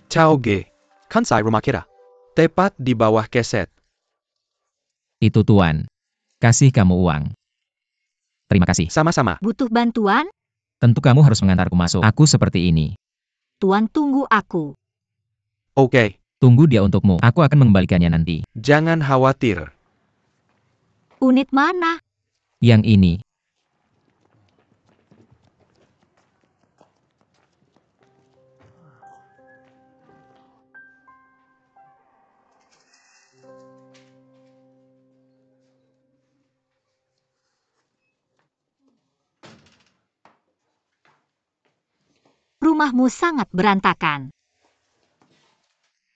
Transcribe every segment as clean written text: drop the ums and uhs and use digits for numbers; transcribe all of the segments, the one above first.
Taoge. Kansai rumah kita. Tepat di bawah keset. Itu tuan. Kasih kamu uang. Terima kasih. Sama-sama. Butuh bantuan? Tentu kamu harus mengantarku masuk. Aku seperti ini. Tuan tunggu aku. Oke. Tunggu dia untukmu. Aku akan mengembalikannya nanti. Jangan khawatir. Unit mana? Yang ini. Rumahmu sangat berantakan.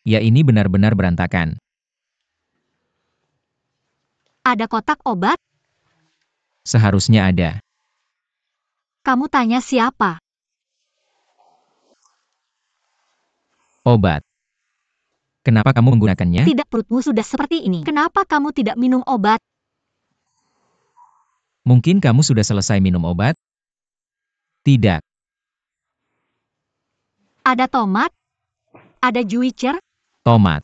Ya ini benar-benar berantakan. Ada kotak obat? Seharusnya ada. Kamu tanya siapa? Obat. Kenapa kamu menggunakannya? Tidak, perutmu sudah seperti ini. Kenapa kamu tidak minum obat? Mungkin kamu sudah selesai minum obat? Tidak. Ada tomat? Ada juicer? Tomat.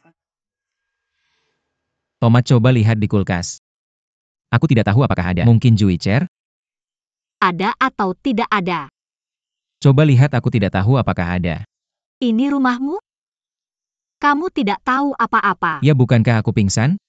Tomat, coba lihat di kulkas. Aku tidak tahu apakah ada. Mungkin juicer? Ada atau tidak ada? Coba lihat, aku tidak tahu apakah ada. Ini rumahmu? Kamu tidak tahu apa-apa. Ya, bukankah aku pingsan?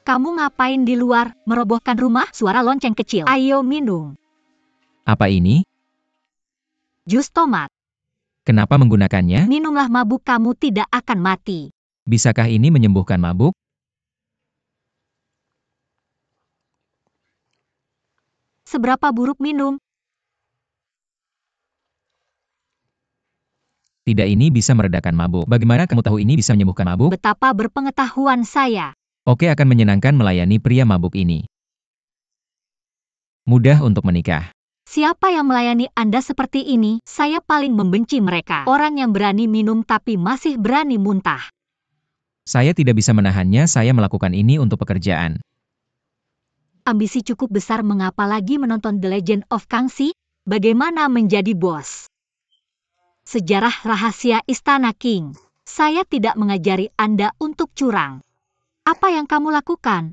Kamu ngapain di luar, merobohkan rumah? Suara lonceng kecil. Ayo minum. Apa ini? Jus tomat. Kenapa menggunakannya? Minumlah, mabuk kamu tidak akan mati. Bisakah ini menyembuhkan mabuk? Seberapa buruk minum? Tidak, ini bisa meredakan mabuk. Bagaimana kamu tahu ini bisa menyembuhkan mabuk? Betapa berpengetahuan saya. Oke, akan menyenangkan melayani pria mabuk ini. Mudah untuk menikah. Siapa yang melayani Anda seperti ini? Saya paling membenci mereka. Orang yang berani minum tapi masih berani muntah. Saya tidak bisa menahannya, saya melakukan ini untuk pekerjaan. Ambisi cukup besar, mengapa lagi menonton The Legend of Kangxi? Bagaimana menjadi bos? Sejarah rahasia Istana King. Saya tidak mengajari Anda untuk curang. Apa yang kamu lakukan?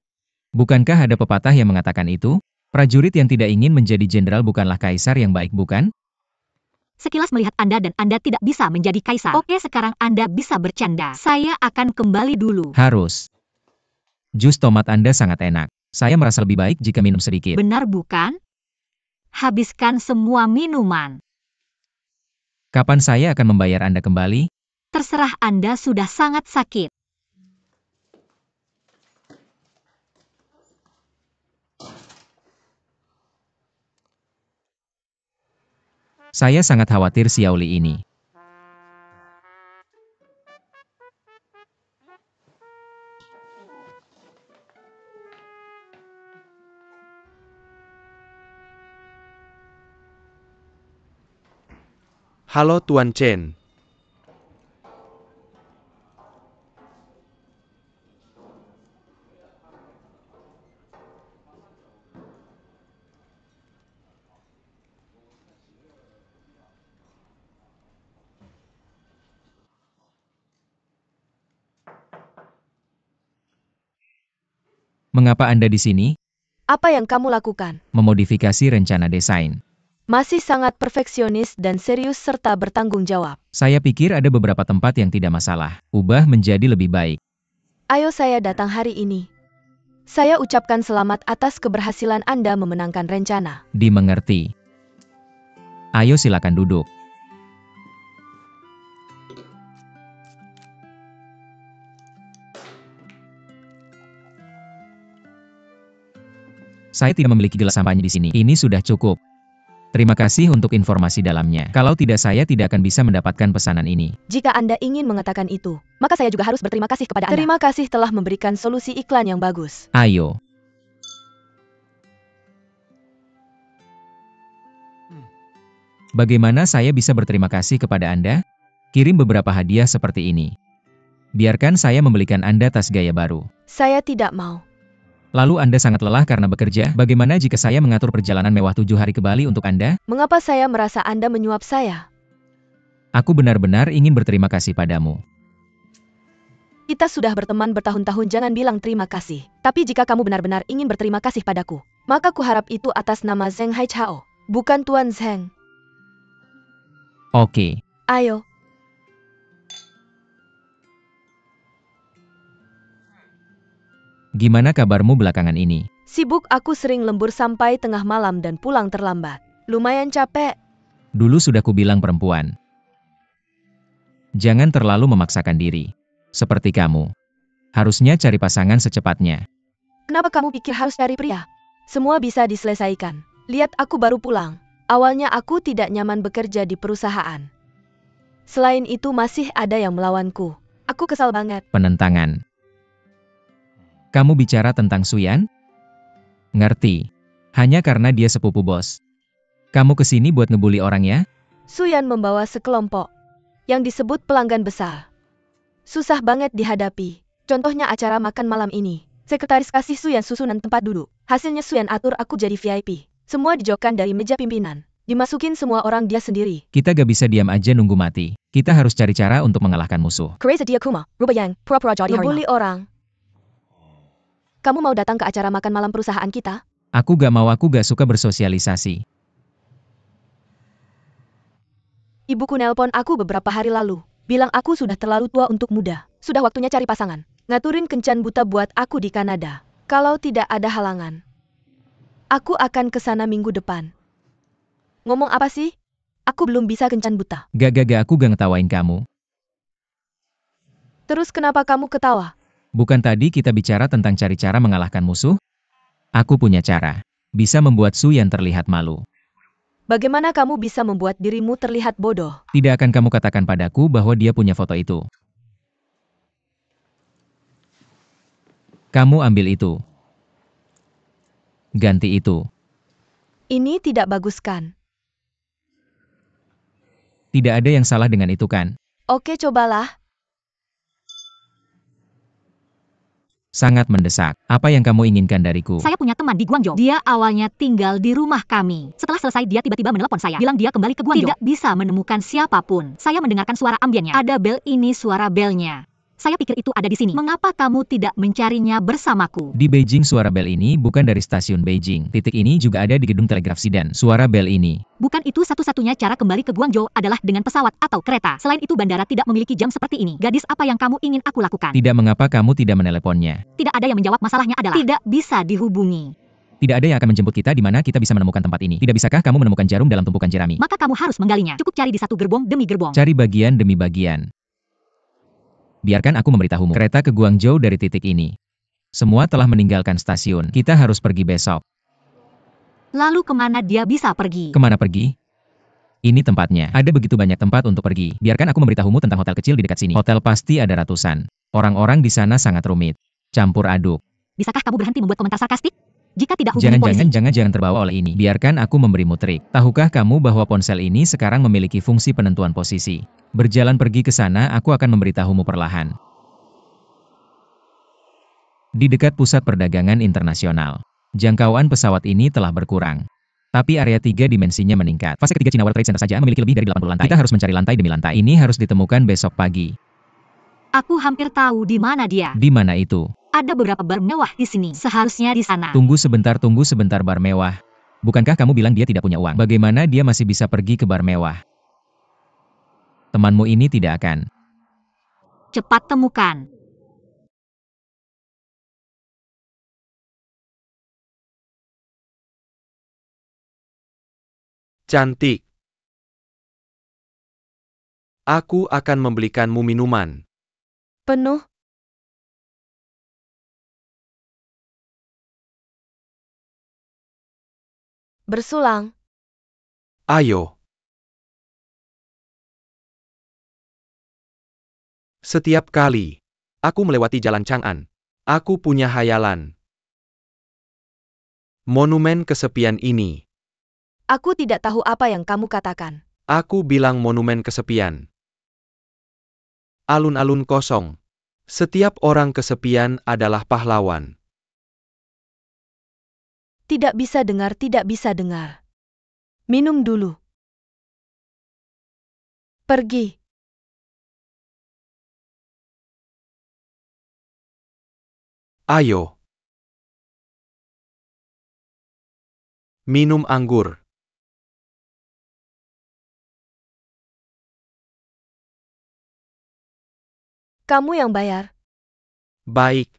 Bukankah ada pepatah yang mengatakan itu? Prajurit yang tidak ingin menjadi jenderal bukanlah kaisar yang baik, bukan? Sekilas melihat Anda dan Anda tidak bisa menjadi kaisar. Oke, sekarang Anda bisa bercanda. Saya akan kembali dulu. Harus. Jus tomat Anda sangat enak. Saya merasa lebih baik jika minum sedikit. Benar bukan? Habiskan semua minuman. Kapan saya akan membayar Anda kembali? Terserah, Anda sudah sangat sakit. Saya sangat khawatir Xiaoli ini. Halo Tuan Chen. Mengapa Anda di sini? Apa yang kamu lakukan? Memodifikasi rencana desain. Masih sangat perfeksionis dan serius serta bertanggung jawab. Saya pikir ada beberapa tempat yang tidak masalah. Ubah menjadi lebih baik. Ayo, saya datang hari ini. Saya ucapkan selamat atas keberhasilan Anda memenangkan rencana. Dimengerti. Ayo silakan duduk. Saya tidak memiliki gelas sampahnya di sini. Ini sudah cukup. Terima kasih untuk informasi dalamnya. Kalau tidak, saya tidak akan bisa mendapatkan pesanan ini. Jika Anda ingin mengatakan itu, maka saya juga harus berterima kasih kepada Anda. Terima kasih telah memberikan solusi iklan yang bagus. Ayo. Bagaimana saya bisa berterima kasih kepada Anda? Kirim beberapa hadiah seperti ini. Biarkan saya membelikan Anda tas gaya baru. Saya tidak mau. Lalu Anda sangat lelah karena bekerja, bagaimana jika saya mengatur perjalanan mewah 7 hari ke Bali untuk Anda? Mengapa saya merasa Anda menyuap saya? Aku benar-benar ingin berterima kasih padamu. Kita sudah berteman bertahun-tahun, jangan bilang terima kasih. Tapi jika kamu benar-benar ingin berterima kasih padaku, maka kuharap itu atas nama Zheng Haichao, bukan Tuan Zheng. Oke. Ayo. Gimana kabarmu belakangan ini? Sibuk, aku sering lembur sampai tengah malam dan pulang terlambat. Lumayan capek. Dulu sudah kubilang perempuan. Jangan terlalu memaksakan diri. Seperti kamu. Harusnya cari pasangan secepatnya. Kenapa kamu pikir harus cari pria? Semua bisa diselesaikan. Lihat, aku baru pulang. Awalnya aku tidak nyaman bekerja di perusahaan. Selain itu masih ada yang melawanku. Aku kesal banget. Penentangan. Kamu bicara tentang Suyan? Ngerti. Hanya karena dia sepupu bos. Kamu kesini buat ngebully orang ya? Suyan membawa sekelompok yang disebut pelanggan besar. Susah banget dihadapi. Contohnya acara makan malam ini. Sekretaris kasih Suyan susunan tempat duduk. Hasilnya Suyan atur aku jadi VIP. Semua dijauhkan dari meja pimpinan. Dimasukin semua orang dia sendiri. Kita gak bisa diam aja nunggu mati. Kita harus cari cara untuk mengalahkan musuh. Kereza dia kuma, rubayang, pura-pura jadi harimau. Ngebully orang. Kamu mau datang ke acara makan malam perusahaan kita? Aku gak mau, aku gak suka bersosialisasi. Ibuku nelpon aku beberapa hari lalu. Bilang aku sudah terlalu tua untuk muda. Sudah waktunya cari pasangan. Ngaturin kencan buta buat aku di Kanada. Kalau tidak ada halangan. Aku akan ke sana minggu depan. Ngomong apa sih? Aku belum bisa kencan buta. Gak, aku gak ngetawain kamu. Terus kenapa kamu ketawa? Bukan tadi kita bicara tentang cari cara mengalahkan musuh? Aku punya cara. Bisa membuat Suyan terlihat malu. Bagaimana kamu bisa membuat dirimu terlihat bodoh? Tidak akan kamu katakan padaku bahwa dia punya foto itu. Kamu ambil itu. Ganti itu. Ini tidak bagus kan? Tidak ada yang salah dengan itu kan? Oke, cobalah. Sangat mendesak. Apa yang kamu inginkan dariku? Saya punya teman di Guangzhou. Dia awalnya tinggal di rumah kami. Setelah selesai dia tiba-tiba menelepon saya. Bilang dia kembali ke Guangzhou. Tidak bisa menemukan siapapun. Saya mendengarkan suara ambiennya. Ada bel, ini suara belnya. Saya pikir itu ada di sini. Mengapa kamu tidak mencarinya bersamaku? Di Beijing suara bel ini bukan dari stasiun Beijing. Titik ini juga ada di gedung telegraf Xidan. Suara bel ini. Bukan itu satu-satunya cara kembali ke Guangzhou adalah dengan pesawat atau kereta. Selain itu bandara tidak memiliki jam seperti ini. Gadis, apa yang kamu ingin aku lakukan? Tidak, mengapa kamu tidak meneleponnya? Tidak ada yang menjawab, masalahnya adalah tidak bisa dihubungi. Tidak ada yang akan menjemput kita di mana kita bisa menemukan tempat ini. Tidak bisakah kamu menemukan jarum dalam tumpukan jerami? Maka kamu harus menggalinya. Cukup cari di satu gerbong demi gerbong. Cari bagian demi bagian. Biarkan aku memberitahumu. Kereta ke Guangzhou dari titik ini. Semua telah meninggalkan stasiun. Kita harus pergi besok. Lalu kemana dia bisa pergi? Kemana pergi? Ini tempatnya. Ada begitu banyak tempat untuk pergi. Biarkan aku memberitahumu tentang hotel kecil di dekat sini. Hotel pasti ada ratusan. Orang-orang di sana sangat rumit. Campur aduk. Bisakah kamu berhenti membuat komentar sarkastik? Jika tidak, hubungi polisi. Jangan terbawa oleh ini. Biarkan aku memberimu trik. Tahukah kamu bahwa ponsel ini sekarang memiliki fungsi penentuan posisi? Berjalan pergi ke sana, aku akan memberitahumu perlahan. Di dekat pusat perdagangan internasional. Jangkauan pesawat ini telah berkurang. Tapi area 3 dimensinya meningkat. Fase ketiga China World Trade Center saja memiliki lebih dari 80 lantai. Kita harus mencari lantai demi lantai. Ini harus ditemukan besok pagi. Aku hampir tahu di mana dia. Di mana itu? Ada beberapa bar mewah di sini. Seharusnya di sana. Tunggu sebentar, bar mewah. Bukankah kamu bilang dia tidak punya uang? Bagaimana dia masih bisa pergi ke bar mewah? Temanmu ini tidak akan. Cepat temukan. Cantik. Aku akan membelikanmu minuman. Penuh. Bersulang. Ayo. Setiap kali aku melewati Jalan Chang'an, aku punya hayalan. Monumen kesepian ini. Aku tidak tahu apa yang kamu katakan. Aku bilang monumen kesepian. Alun-alun kosong. Setiap orang kesepian adalah pahlawan. Tidak bisa dengar, tidak bisa dengar. Minum dulu. Pergi. Ayo. Minum anggur. Kamu yang bayar. Baik.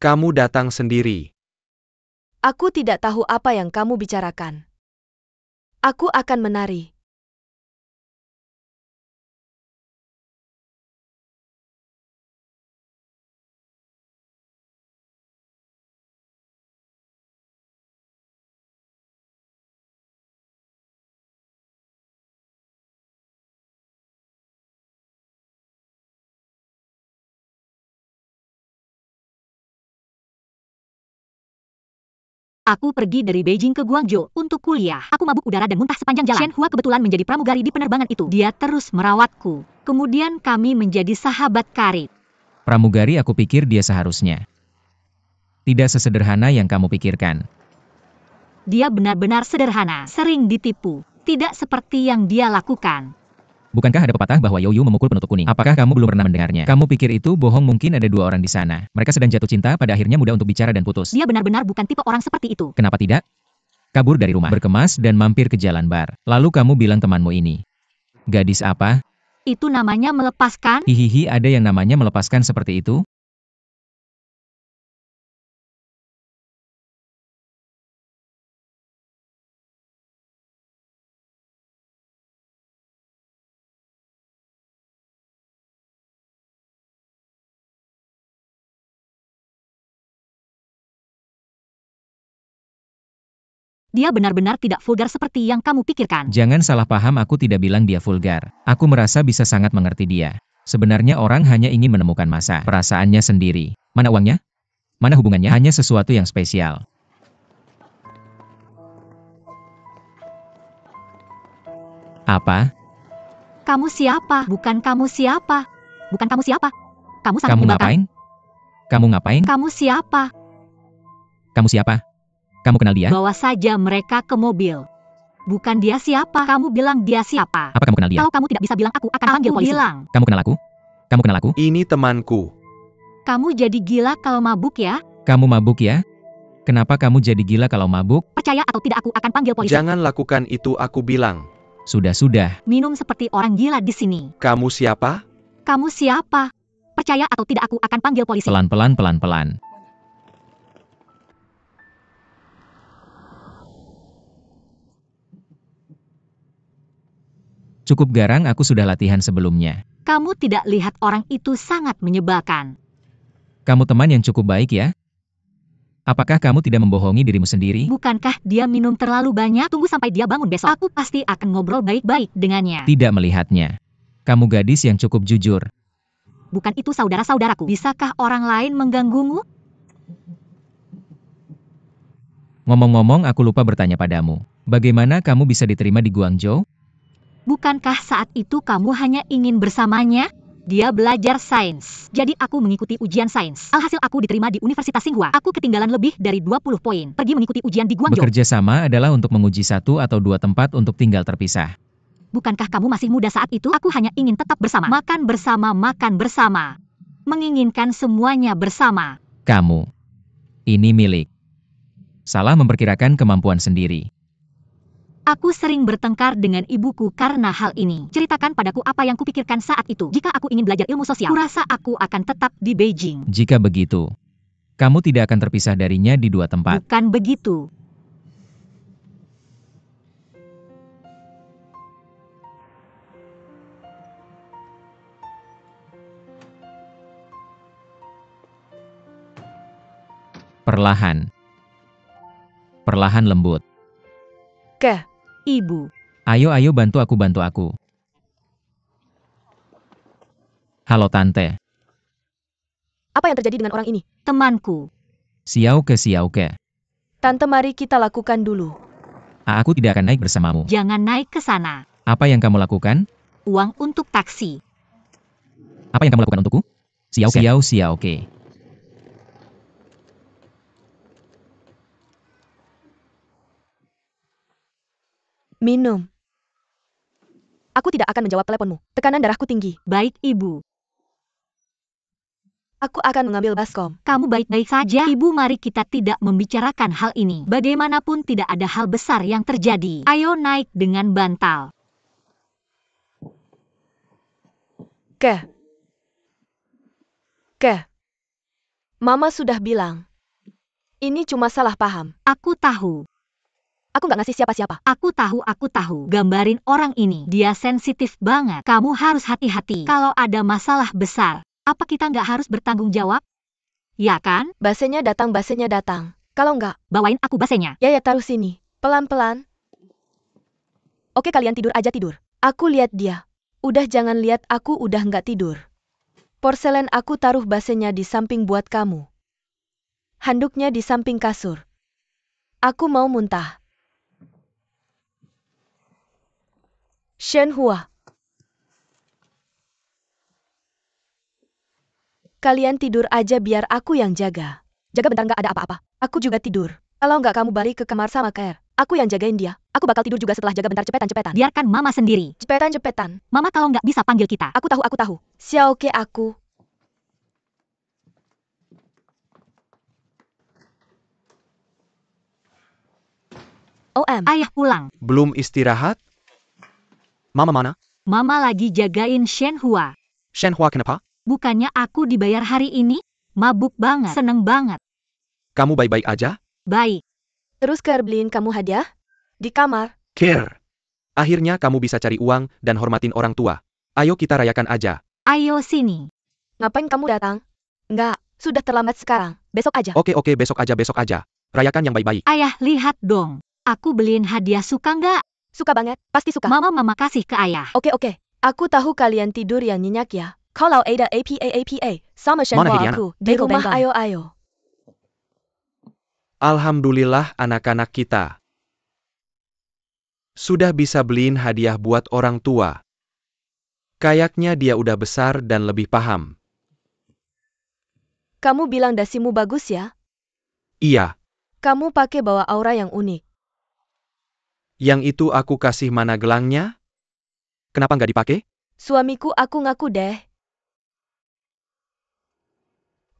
Kamu datang sendiri. Aku tidak tahu apa yang kamu bicarakan. Aku akan menari. Aku pergi dari Beijing ke Guangzhou untuk kuliah. Aku mabuk udara dan muntah sepanjang jalan. Shen Hua kebetulan menjadi pramugari di penerbangan itu. Dia terus merawatku. Kemudian kami menjadi sahabat karib. Pramugari, aku pikir dia seharusnya tidak sesederhana yang kamu pikirkan. Dia benar-benar sederhana, sering ditipu. Tidak seperti yang dia lakukan. Bukankah ada pepatah bahwa Youyu memukul penutup kuning? Apakah kamu belum pernah mendengarnya? Kamu pikir itu bohong? Mungkin ada dua orang di sana. Mereka sedang jatuh cinta, pada akhirnya mudah untuk bicara dan putus. Dia benar-benar bukan tipe orang seperti itu. Kenapa tidak? Kabur dari rumah, berkemas dan mampir ke jalan bar. Lalu kamu bilang temanmu ini. Gadis apa? Itu namanya melepaskan? Hihihi, ada yang namanya melepaskan seperti itu? Dia benar-benar tidak vulgar seperti yang kamu pikirkan. Jangan salah paham, aku tidak bilang dia vulgar. Aku merasa bisa sangat mengerti dia. Sebenarnya orang hanya ingin menemukan masa perasaannya sendiri. Mana uangnya? Mana hubungannya? Hanya sesuatu yang spesial. Apa? Kamu siapa? Bukan kamu siapa? Bukan kamu siapa? Kamu sangat Kamu menyebalkan. ngapain? Kamu ngapain? Kamu siapa? Kamu siapa? Kamu kenal dia? Bawa saja mereka ke mobil. Bukan dia siapa? Kamu bilang dia siapa? Apa kamu kenal dia? Kalau kamu tidak bisa bilang, aku akan panggil polisi. Bilang. Kamu kenal aku? Kamu kenal aku? Ini temanku. Kamu jadi gila kalau mabuk ya? Kamu mabuk ya? Kenapa kamu jadi gila kalau mabuk? Percaya atau tidak, aku akan panggil polisi. Jangan lakukan itu, aku bilang. Sudah. Minum seperti orang gila di sini. Kamu siapa? Kamu siapa? Percaya atau tidak, aku akan panggil polisi. Pelan-pelan. Cukup garang, aku sudah latihan sebelumnya. Kamu tidak lihat orang itu sangat menyebalkan. Kamu teman yang cukup baik ya? Apakah kamu tidak membohongi dirimu sendiri? Bukankah dia minum terlalu banyak? Tunggu sampai dia bangun besok. Aku pasti akan ngobrol baik-baik dengannya. Tidak melihatnya. Kamu gadis yang cukup jujur. Bukan itu saudara-saudaraku. Bisakah orang lain mengganggumu? Ngomong-ngomong, aku lupa bertanya padamu. Bagaimana kamu bisa diterima di Guangzhou? Bukankah saat itu kamu hanya ingin bersamanya? Dia belajar sains. Jadi aku mengikuti ujian sains. Alhasil aku diterima di Universitas Tsinghua. Aku ketinggalan lebih dari 20 poin. Pergi mengikuti ujian di Guangzhou. Bekerja sama adalah untuk menguji satu atau dua tempat untuk tinggal terpisah. Bukankah kamu masih muda saat itu? Aku hanya ingin tetap bersama. Makan bersama. Menginginkan semuanya bersama. Kamu. Ini milik. Salah memperkirakan kemampuan sendiri. Aku sering bertengkar dengan ibuku karena hal ini. Ceritakan padaku apa yang kupikirkan saat itu. Jika aku ingin belajar ilmu sosial, kurasa aku akan tetap di Beijing. Jika begitu, kamu tidak akan terpisah darinya di dua tempat. Bukan begitu. Perlahan lembut. Ibu. Ayo bantu aku. Halo tante. Apa yang terjadi dengan orang ini? Temanku. Xiaoke. Tante, mari kita lakukan dulu. Aku tidak akan naik bersamamu. Jangan naik ke sana. Apa yang kamu lakukan? Uang untuk taksi. Apa yang kamu lakukan untukku? Xiao. Minum. Aku tidak akan menjawab teleponmu. Tekanan darahku tinggi. Baik, Ibu. Aku akan mengambil baskom. Kamu baik-baik saja, Ibu. Mari kita tidak membicarakan hal ini. Bagaimanapun tidak ada hal besar yang terjadi. Ayo naik dengan bantal. Mama sudah bilang. Ini cuma salah paham. Aku tahu. Aku nggak ngasih siapa-siapa. Aku tahu. Gambarin orang ini. Dia sensitif banget. Kamu harus hati-hati. Kalau ada masalah besar, apa kita nggak harus bertanggung jawab? Ya kan? Basenya datang. Kalau nggak, Bawain aku basenya. ya taruh sini. Pelan-pelan. Oke, kalian tidur aja tidur. Aku lihat dia. Udah jangan lihat aku udah nggak tidur. Porselen aku taruh basenya di samping buat kamu. Handuknya di samping kasur. Aku mau muntah. Shenhua. Kalian tidur aja biar aku yang jaga. Jaga bentar nggak ada apa-apa. Aku juga tidur. Kalau nggak kamu balik ke kamar sama Claire, aku yang jagain dia. Aku bakal tidur juga setelah jaga bentar cepetan. Biarkan Mama sendiri. Cepetan. Mama kalau nggak bisa panggil kita. Aku tahu. Xiaoke aku. Ayah pulang. Belum istirahat? Mama mana? Mama lagi jagain Shenhua. Shenhua kenapa? Bukannya aku dibayar hari ini? Mabuk banget. Seneng banget. Kamu baik-baik aja? Baik. Terus Claire beliin kamu hadiah? Di kamar. Care. Akhirnya kamu bisa cari uang dan hormatin orang tua. Ayo kita rayakan aja. Ayo sini. Ngapain kamu datang? Nggak, sudah terlambat sekarang. Besok aja. Oke, besok aja. Rayakan yang baik-baik. Ayah, lihat dong. Aku beliin hadiah, suka nggak? Suka banget, pasti suka. Mama kasih ke ayah. Oke. Aku tahu kalian tidur yang nyenyak ya. Kalau ada APA. Sama Shenhua Mana Hidiana? aku. Di rumah ayo. Alhamdulillah anak-anak kita sudah bisa beliin hadiah buat orang tua. Kayaknya dia udah besar dan lebih paham. Kamu bilang dasimu bagus ya? Iya, Kamu pakai bawa aura yang unik. yang itu aku kasih mana gelangnya? Kenapa nggak dipakai? Suamiku aku ngaku deh.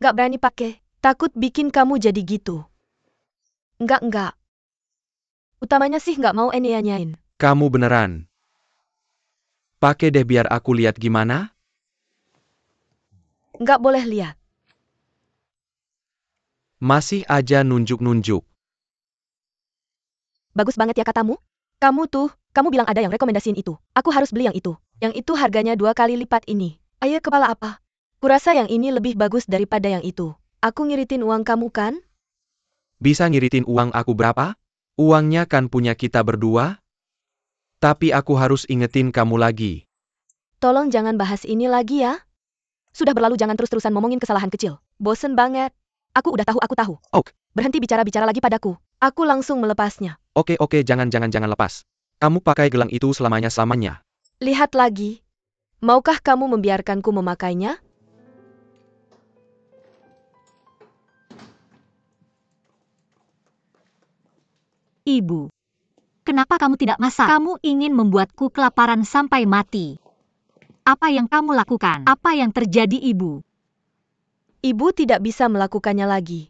Nggak berani pakai. Takut bikin kamu jadi gitu. Enggak. Utamanya sih nggak mau nyanyain. Kamu beneran. Pakai deh biar aku lihat gimana. Nggak boleh lihat. Masih aja nunjuk-nunjuk. Bagus banget ya katamu? Kamu bilang ada yang rekomendasiin itu. Aku harus beli yang itu. Yang itu harganya 2 kali lipat ini. Ayo kepala apa? Kurasa yang ini lebih bagus daripada yang itu. Aku ngiritin uang kamu kan? Bisa ngiritin uang aku berapa? Uangnya kan punya kita berdua. Tapi aku harus ingetin kamu lagi. Tolong jangan bahas ini lagi ya. Sudah berlalu, jangan terus-terusan ngomongin kesalahan kecil. Bosen banget. Aku tahu. Ok. Berhenti bicara-bicara lagi padaku. Aku langsung melepasnya. Oke, jangan lepas. Kamu pakai gelang itu selamanya. Lihat lagi. Maukah kamu membiarkanku memakainya? Ibu. Kenapa kamu tidak masak? Kamu ingin membuatku kelaparan sampai mati. Apa yang kamu lakukan? Apa yang terjadi, Ibu? Ibu tidak bisa melakukannya lagi.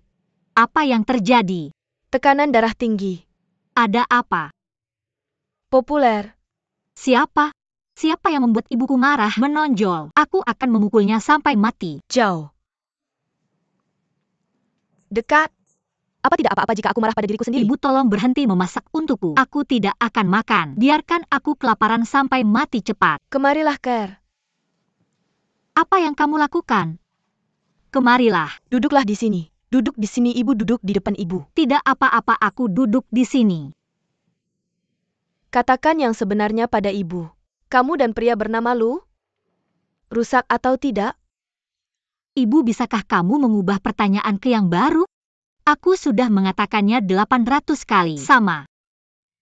Apa yang terjadi? Tekanan darah tinggi. Ada apa? Populer. Siapa? Siapa yang membuat ibuku marah menonjol? Aku akan memukulnya sampai mati. Jauh. Dekat. Apa tidak apa-apa jika aku marah pada diriku sendiri? Ibu tolong berhenti memasak untukku. Aku tidak akan makan. Biarkan aku kelaparan sampai mati cepat. Kemarilah, Claire. Apa yang kamu lakukan? Kemarilah. Duduklah di sini. Duduk di sini, Ibu duduk di depan Ibu. Tidak apa-apa, aku duduk di sini. Katakan yang sebenarnya pada Ibu. Kamu dan pria bernama Lu? Rusak atau tidak? Ibu, bisakah kamu mengubah pertanyaan ke yang baru? Aku sudah mengatakannya 800 kali. Sama.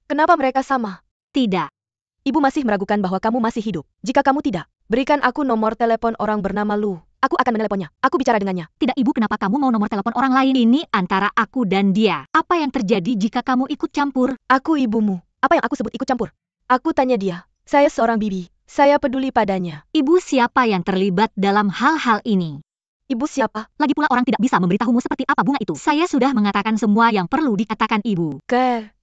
Kenapa mereka sama? Tidak. Ibu masih meragukan bahwa kamu masih hidup. Jika kamu tidak, berikan aku nomor telepon orang bernama Lu. Aku akan meneleponnya. Aku bicara dengannya. Tidak, Ibu, kenapa kamu mau nomor telepon orang lain? Ini antara aku dan dia. Apa yang terjadi jika kamu ikut campur? Aku ibumu. Apa yang aku sebut ikut campur? Aku tanya dia. Saya seorang bibi. Saya peduli padanya. Ibu, siapa yang terlibat dalam hal-hal ini? Ibu siapa? Lagi pula orang tidak bisa memberitahumu seperti apa bunga itu. Saya sudah mengatakan semua yang perlu dikatakan Ibu. Ker.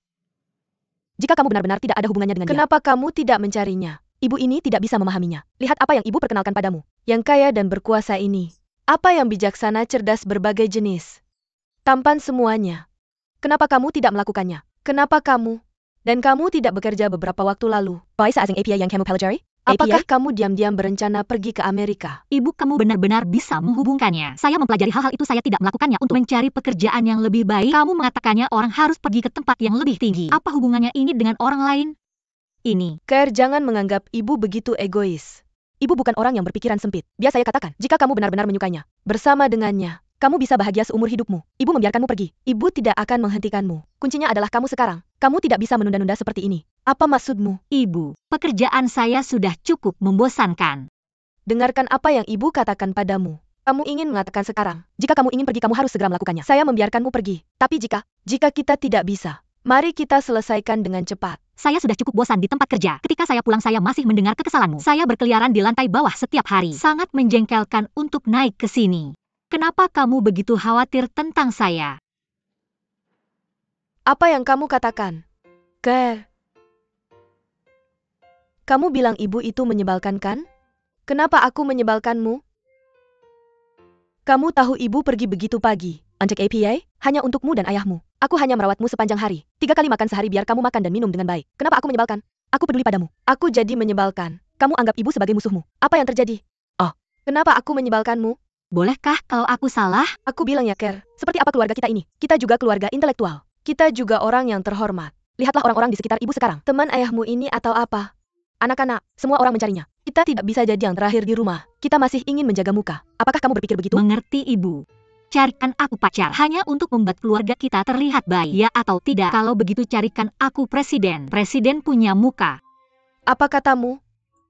Jika kamu benar-benar tidak ada hubungannya dengan dia, kenapa kamu tidak mencarinya? Ibu ini tidak bisa memahaminya. Lihat apa yang ibu perkenalkan padamu. Yang kaya dan berkuasa ini. Apa yang bijaksana, cerdas, berbagai jenis. Tampan semuanya. Kenapa kamu tidak melakukannya? Kenapa kamu? Dan kamu tidak bekerja beberapa waktu lalu. Baisa asing API yang kamu pelajari? Apakah kamu diam-diam berencana pergi ke Amerika? Ibu, kamu benar-benar bisa menghubungkannya. Saya mempelajari hal-hal itu, saya tidak melakukannya untuk mencari pekerjaan yang lebih baik. Kamu mengatakannya orang harus pergi ke tempat yang lebih tinggi. Apa hubungannya ini dengan orang lain? Ini. Ker, jangan menganggap ibu begitu egois. Ibu bukan orang yang berpikiran sempit. Biasa saya katakan, jika kamu benar-benar menyukainya, bersama dengannya, kamu bisa bahagia seumur hidupmu. Ibu membiarkanmu pergi. Ibu tidak akan menghentikanmu. Kuncinya adalah kamu sekarang. Kamu tidak bisa menunda-nunda seperti ini. Apa maksudmu? Ibu, pekerjaan saya sudah cukup membosankan. Dengarkan apa yang ibu katakan padamu. Kamu ingin mengatakan sekarang, jika kamu ingin pergi, kamu harus segera melakukannya. Saya membiarkanmu pergi. Tapi jika kita tidak bisa, mari kita selesaikan dengan cepat. Saya sudah cukup bosan di tempat kerja. Ketika saya pulang, saya masih mendengar kekesalanmu. Saya berkeliaran di lantai bawah setiap hari. Sangat menjengkelkan untuk naik ke sini. Kenapa kamu begitu khawatir tentang saya? Apa yang kamu katakan? Ker. Kamu bilang ibu itu menyebalkan, kan? Kenapa aku menyebalkanmu? Kamu tahu ibu pergi begitu pagi, untuk APA, hanya untukmu dan ayahmu. Aku hanya merawatmu sepanjang hari. 3 kali makan sehari biar kamu makan dan minum dengan baik. Kenapa aku menyebalkan? Aku peduli padamu. Aku jadi menyebalkan. Kamu anggap ibu sebagai musuhmu. Apa yang terjadi? Oh, kenapa aku menyebalkanmu? Bolehkah kalau aku salah? Aku bilang ya, Ker. Seperti apa keluarga kita ini? Kita juga keluarga intelektual. Kita juga orang yang terhormat. Lihatlah orang-orang di sekitar ibu sekarang. Teman ayahmu ini atau apa? Anak-anak, semua orang mencarinya. Kita tidak bisa jadi yang terakhir di rumah. Kita masih ingin menjaga muka. Apakah kamu berpikir begitu? Mengerti, Ibu. Carikan aku pacar hanya untuk membuat keluarga kita terlihat baik. Ya atau tidak? Kalau begitu carikan aku presiden. Presiden punya muka. Apa katamu?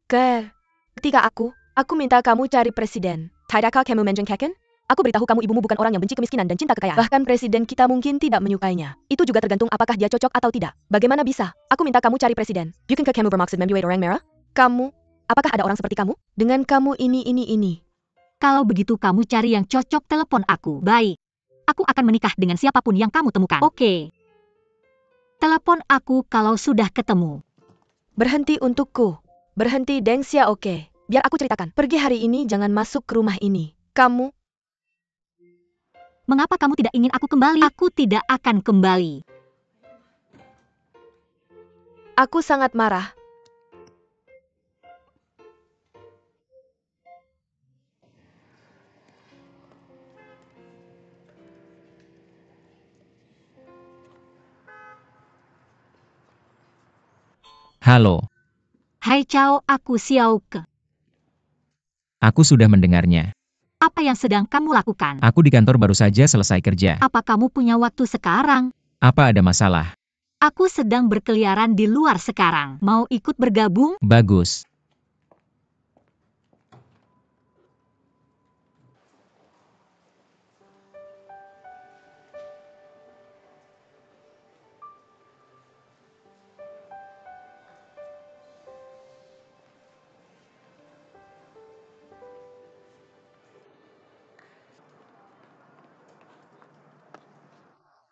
Ker. Ketika aku minta kamu cari presiden. Tidakkah kamu menjengkelkan? Aku beritahu kamu, ibumu bukan orang yang benci kemiskinan dan cinta kekayaan. Bahkan presiden kita mungkin tidak menyukainya. Itu juga tergantung apakah dia cocok atau tidak. Bagaimana bisa? Aku minta kamu cari presiden. Bukankah kamu bermaksud membuat orang merah? Kamu? Apakah ada orang seperti kamu? Dengan kamu ini. Kalau begitu kamu cari yang cocok, telepon aku. Baik. Aku akan menikah dengan siapapun yang kamu temukan. Oke. Telepon aku kalau sudah ketemu. Berhenti untukku. Berhenti, Dengxia, oke. Biar aku ceritakan. Pergi hari ini, jangan masuk ke rumah ini. Kamu. Mengapa kamu tidak ingin aku kembali? Aku tidak akan kembali. Aku sangat marah. Halo, Hai Cao, aku Xiao Ke. aku sudah mendengarnya. Apa yang sedang kamu lakukan? Aku di kantor baru saja selesai kerja. Apa kamu punya waktu sekarang? Apa ada masalah? Aku sedang berkeliaran di luar sekarang. Mau ikut bergabung? Bagus.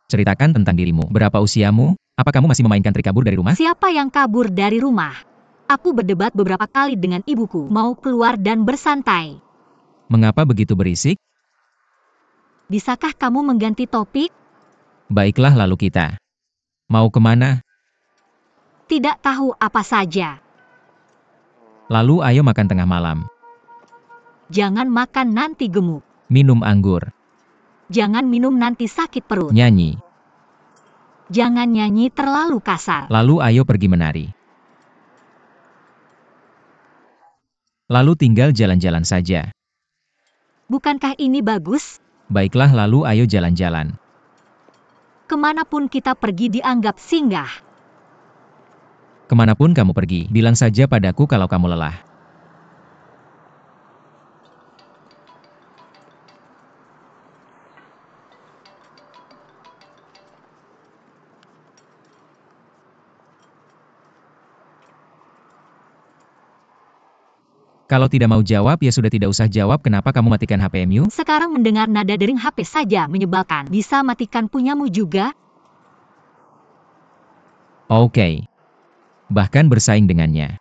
Ceritakan tentang dirimu. Berapa usiamu? Apa kamu masih memainkan trik kabur dari rumah? Siapa yang kabur dari rumah? Aku berdebat beberapa kali dengan ibuku. Mau keluar dan bersantai. Mengapa begitu berisik? Bisakah kamu mengganti topik? Baiklah, lalu kita mau kemana? Tidak tahu apa saja. Lalu ayo makan tengah malam. Jangan makan nanti gemuk. Minum anggur. Jangan minum nanti sakit perut. Nyanyi. Jangan nyanyi terlalu kasar. Lalu ayo pergi menari. Lalu tinggal jalan-jalan saja. Bukankah ini bagus? Baiklah, lalu ayo jalan-jalan. Kemanapun kita pergi dianggap singgah. Kemanapun kamu pergi, bilang saja padaku kalau kamu lelah. Kalau tidak mau jawab, ya sudah tidak usah jawab. Kenapa kamu matikan HP-mu? Sekarang mendengar nada dering HP saja menyebalkan. Bisa matikan punyamu juga? Oke. Bahkan bersaing dengannya.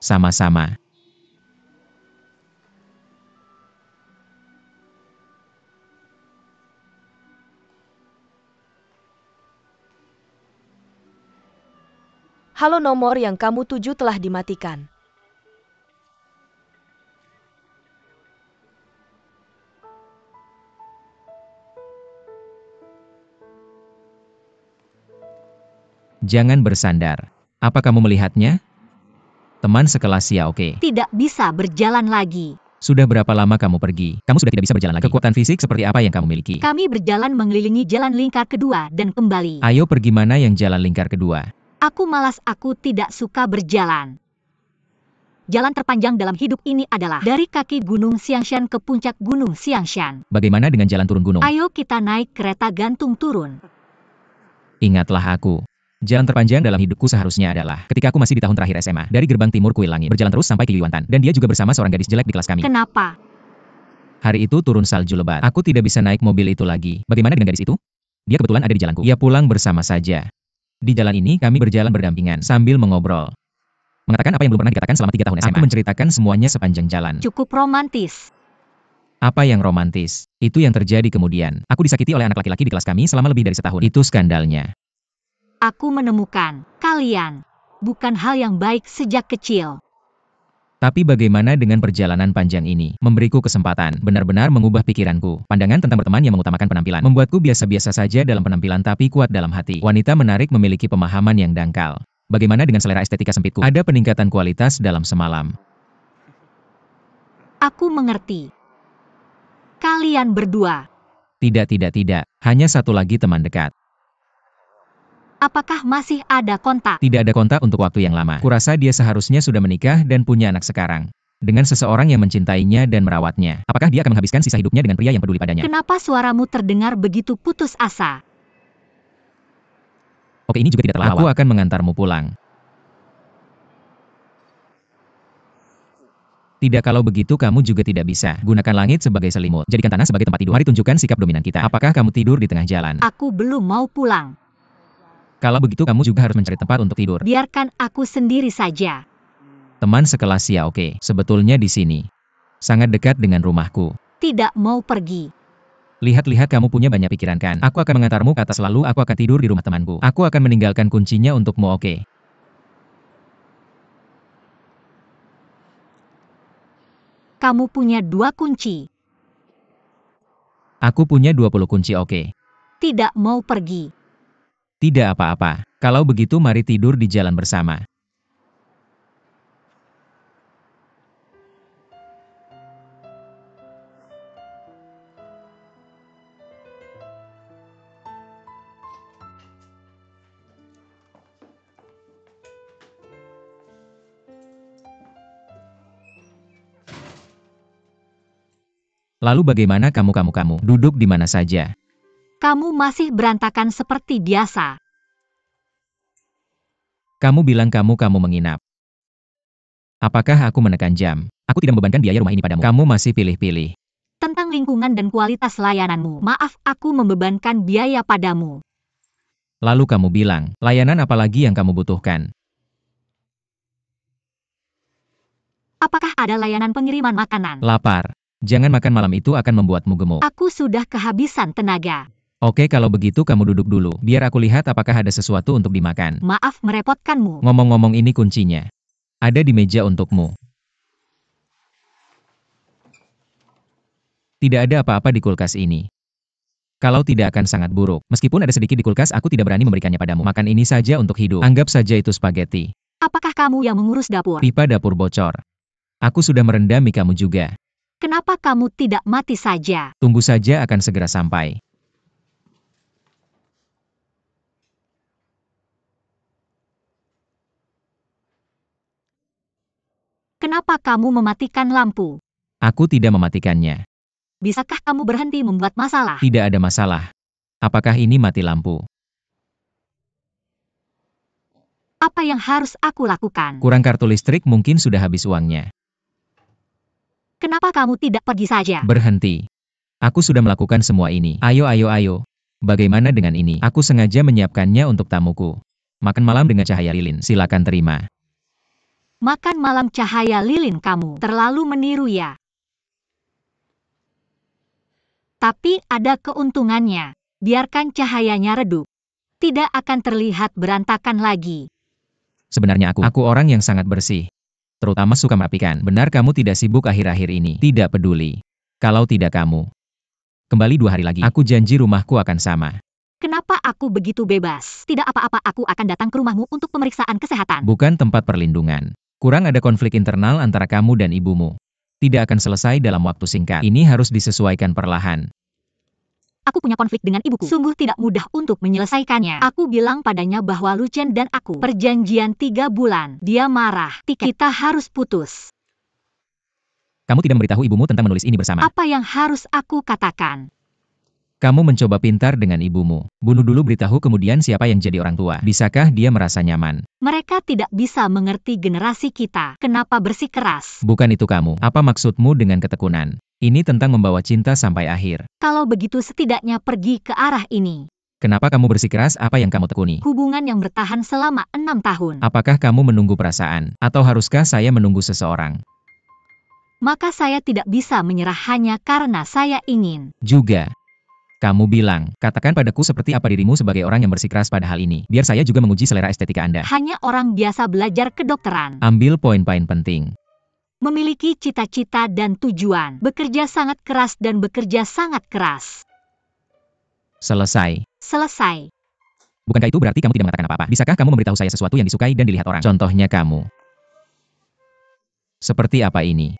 Sama-sama. Halo, nomor yang kamu tuju telah dimatikan. Jangan bersandar. Apa kamu melihatnya? Teman sekelas Xiaoke. Tidak bisa berjalan lagi. Sudah berapa lama kamu pergi? Kamu sudah tidak bisa berjalan lagi. Kekuatan fisik seperti apa yang kamu miliki? Kami berjalan mengelilingi jalan lingkar kedua dan kembali. Ayo pergi mana yang jalan lingkar kedua? Aku malas, aku tidak suka berjalan. Jalan terpanjang dalam hidup ini adalah dari kaki Gunung Xiangshan ke puncak Gunung Xiangshan. Bagaimana dengan jalan turun gunung? Ayo kita naik kereta gantung turun. Ingatlah aku. Jalan terpanjang dalam hidupku seharusnya adalah ketika aku masih di tahun terakhir SMA. Dari gerbang timur Kuil Langit, berjalan terus sampai ke Yuantan. Dan dia juga bersama seorang gadis jelek di kelas kami. Kenapa? Hari itu turun salju lebat. Aku tidak bisa naik mobil itu lagi. Bagaimana dengan gadis itu? Dia kebetulan ada di jalanku. Ia pulang bersama saja. Di jalan ini kami berjalan berdampingan sambil mengobrol. Mengatakan apa yang belum pernah dikatakan selama 3 tahun SMA. Aku menceritakan semuanya sepanjang jalan. Cukup romantis. Apa yang romantis? Itu yang terjadi kemudian. Aku disakiti oleh anak laki-laki di kelas kami selama lebih dari setahun. Itu skandalnya. Aku menemukan kalian. Bukan hal yang baik sejak kecil. Tapi bagaimana dengan perjalanan panjang ini? Memberiku kesempatan, benar-benar mengubah pikiranku. Pandangan tentang berteman yang mengutamakan penampilan. Membuatku biasa-biasa saja dalam penampilan tapi kuat dalam hati. Wanita menarik memiliki pemahaman yang dangkal. Bagaimana dengan selera estetika sempitku? Ada peningkatan kualitas dalam semalam. Aku mengerti. Kalian berdua. Tidak. Hanya satu lagi teman dekat. Apakah masih ada kontak? Tidak ada kontak untuk waktu yang lama. Kurasa dia seharusnya sudah menikah dan punya anak sekarang. Dengan seseorang yang mencintainya dan merawatnya. Apakah dia akan menghabiskan sisa hidupnya dengan pria yang peduli padanya? Kenapa suaramu terdengar begitu putus asa? Oke, ini juga tidak terlalu. Aku akan mengantarmu pulang. Tidak, kalau begitu kamu juga tidak bisa. Gunakan langit sebagai selimut. Jadikan tanah sebagai tempat tidur. Mari tunjukkan sikap dominan kita. Apakah kamu tidur di tengah jalan? Aku belum mau pulang. Kalau begitu kamu juga harus mencari tempat untuk tidur. Biarkan aku sendiri saja. Teman sekelas Xiaoke, sebetulnya di sini. Sangat dekat dengan rumahku. Tidak mau pergi. Lihat-lihat kamu punya banyak pikiran kan? Aku akan mengantarmu ke atas lalu aku akan tidur di rumah temanku. Aku akan meninggalkan kuncinya untukmu, oke? Kamu punya 2 kunci. Aku punya 20 kunci, oke? Tidak mau pergi. Tidak apa-apa. Kalau begitu mari tidur di jalan bersama. Lalu bagaimana kamu? Duduk di mana saja? Kamu masih berantakan seperti biasa. Kamu bilang kamu menginap. Apakah aku menekan jam? Aku tidak membebankan biaya rumah ini padamu. Kamu masih pilih-pilih. Tentang lingkungan dan kualitas layananmu. Maaf, aku membebankan biaya padamu. Lalu kamu bilang, layanan apa lagi yang kamu butuhkan? Apakah ada layanan pengiriman makanan? Lapar. Jangan makan malam itu akan membuatmu gemuk. Aku sudah kehabisan tenaga. Oke, kalau begitu kamu duduk dulu. Biar aku lihat apakah ada sesuatu untuk dimakan. Maaf merepotkanmu. Ngomong-ngomong, ini kuncinya. Ada di meja untukmu. Tidak ada apa-apa di kulkas ini. Kalau tidak akan sangat buruk. Meskipun ada sedikit di kulkas, aku tidak berani memberikannya padamu. Makan ini saja untuk hidup. Anggap saja itu spaghetti. Apakah kamu yang mengurus dapur? Pipa dapur bocor. Aku sudah merendami kamu juga. Kenapa kamu tidak mati saja? Tunggu saja akan segera sampai. Kenapa kamu mematikan lampu? Aku tidak mematikannya. Bisakah kamu berhenti membuat masalah? Tidak ada masalah. Apakah ini mati lampu? Apa yang harus aku lakukan? Kurang kartu listrik mungkin sudah habis uangnya. Kenapa kamu tidak pergi saja? Berhenti. Aku sudah melakukan semua ini. Ayo, ayo, ayo. Bagaimana dengan ini? Aku sengaja menyiapkannya untuk tamuku. Makan malam dengan cahaya lilin. Silakan terima. Makan malam cahaya lilin kamu. Terlalu meniru ya. Tapi ada keuntungannya. Biarkan cahayanya redup. Tidak akan terlihat berantakan lagi. Sebenarnya aku orang yang sangat bersih. Terutama suka merapikan. Benar kamu tidak sibuk akhir-akhir ini. Tidak peduli. Kalau tidak kamu. Kembali 2 hari lagi. Aku janji rumahku akan sama. Kenapa aku begitu bebas? Tidak apa-apa, aku akan datang ke rumahmu untuk pemeriksaan kesehatan. Bukan tempat perlindungan. Kurang ada konflik internal antara kamu dan ibumu. Tidak akan selesai dalam waktu singkat. Ini harus disesuaikan perlahan. Aku punya konflik dengan ibuku. Sungguh tidak mudah untuk menyelesaikannya. Aku bilang padanya bahwa Lucien dan aku perjanjian 3 bulan. Dia marah. Kita harus putus. Kamu tidak memberitahu ibumu tentang menulis ini bersama. Apa yang harus aku katakan? Kamu mencoba pintar dengan ibumu. Bunuh dulu beritahu kemudian siapa yang jadi orang tua. Bisakah dia merasa nyaman? Mereka tidak bisa mengerti generasi kita. Kenapa bersikeras? Bukan itu kamu. Apa maksudmu dengan ketekunan? Ini tentang membawa cinta sampai akhir. Kalau begitu setidaknya pergi ke arah ini. Kenapa kamu bersikeras? Apa yang kamu tekuni? Hubungan yang bertahan selama 6 tahun. Apakah kamu menunggu perasaan? Atau haruskah saya menunggu seseorang? Maka saya tidak bisa menyerah hanya karena saya ingin. Juga. Kamu bilang, katakan padaku seperti apa dirimu sebagai orang yang bersikeras pada hal ini. Biar saya juga menguji selera estetika Anda. Hanya orang biasa belajar kedokteran. Ambil poin-poin penting. Memiliki cita-cita dan tujuan. Bekerja sangat keras dan bekerja sangat keras. Selesai. Selesai. Bukankah itu berarti kamu tidak mengatakan apa-apa? Bisakah kamu memberitahu saya sesuatu yang disukai dan dilihat orang? Contohnya kamu. Seperti apa ini?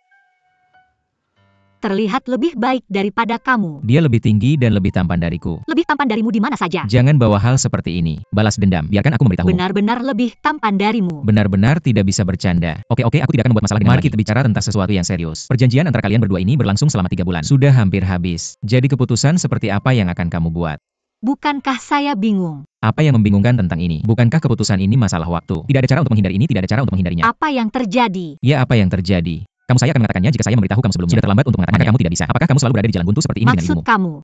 Terlihat lebih baik daripada kamu. Dia lebih tinggi dan lebih tampan dariku. Lebih tampan darimu di mana saja? Jangan bawa hal seperti ini. Balas dendam. Biarkan aku memberitahumu. Benar-benar lebih tampan darimu. Benar-benar tidak bisa bercanda. Oke, aku tidak akan membuat masalah dengan Mari kita bicara tentang sesuatu yang serius. Perjanjian antara kalian berdua ini berlangsung selama 3 bulan. Sudah hampir habis. Jadi keputusan seperti apa yang akan kamu buat? Bukankah saya bingung? Apa yang membingungkan tentang ini? Bukankah keputusan ini masalah waktu? Tidak ada cara untuk menghindari ini, tidak ada cara untuk menghindarinya. Apa yang terjadi? Ya, apa yang terjadi? Saya akan mengatakannya jika saya memberitahu kamu sebelumnya. Sudah terlambat untuk mengatakannya. Maka kamu tidak bisa. Apakah kamu selalu berada di jalan buntu seperti ini dengan Maksud ibumu? kamu,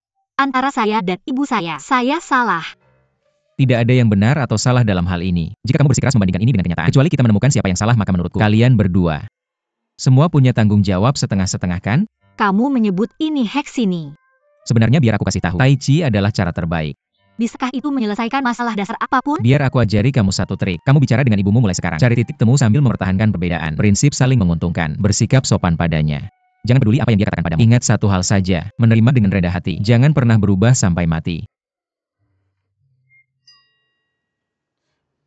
antara saya dan ibu saya salah. Tidak ada yang benar atau salah dalam hal ini. Jika kamu bersikeras membandingkan ini dengan kenyataan, kecuali kita menemukan siapa yang salah, maka menurutku, kalian berdua semua punya tanggung jawab setengah-setengah kan? Kamu menyebut ini heksini. Sebenarnya biar aku kasih tahu, Tai Chi adalah cara terbaik. Bisakah itu menyelesaikan masalah dasar apapun? Biar aku ajari kamu satu trik. Kamu bicara dengan ibumu mulai sekarang. Cari titik temu sambil mempertahankan perbedaan. Prinsip saling menguntungkan. Bersikap sopan padanya. Jangan peduli apa yang dia katakan padamu. Ingat satu hal saja, menerima dengan rendah hati. Jangan pernah berubah sampai mati.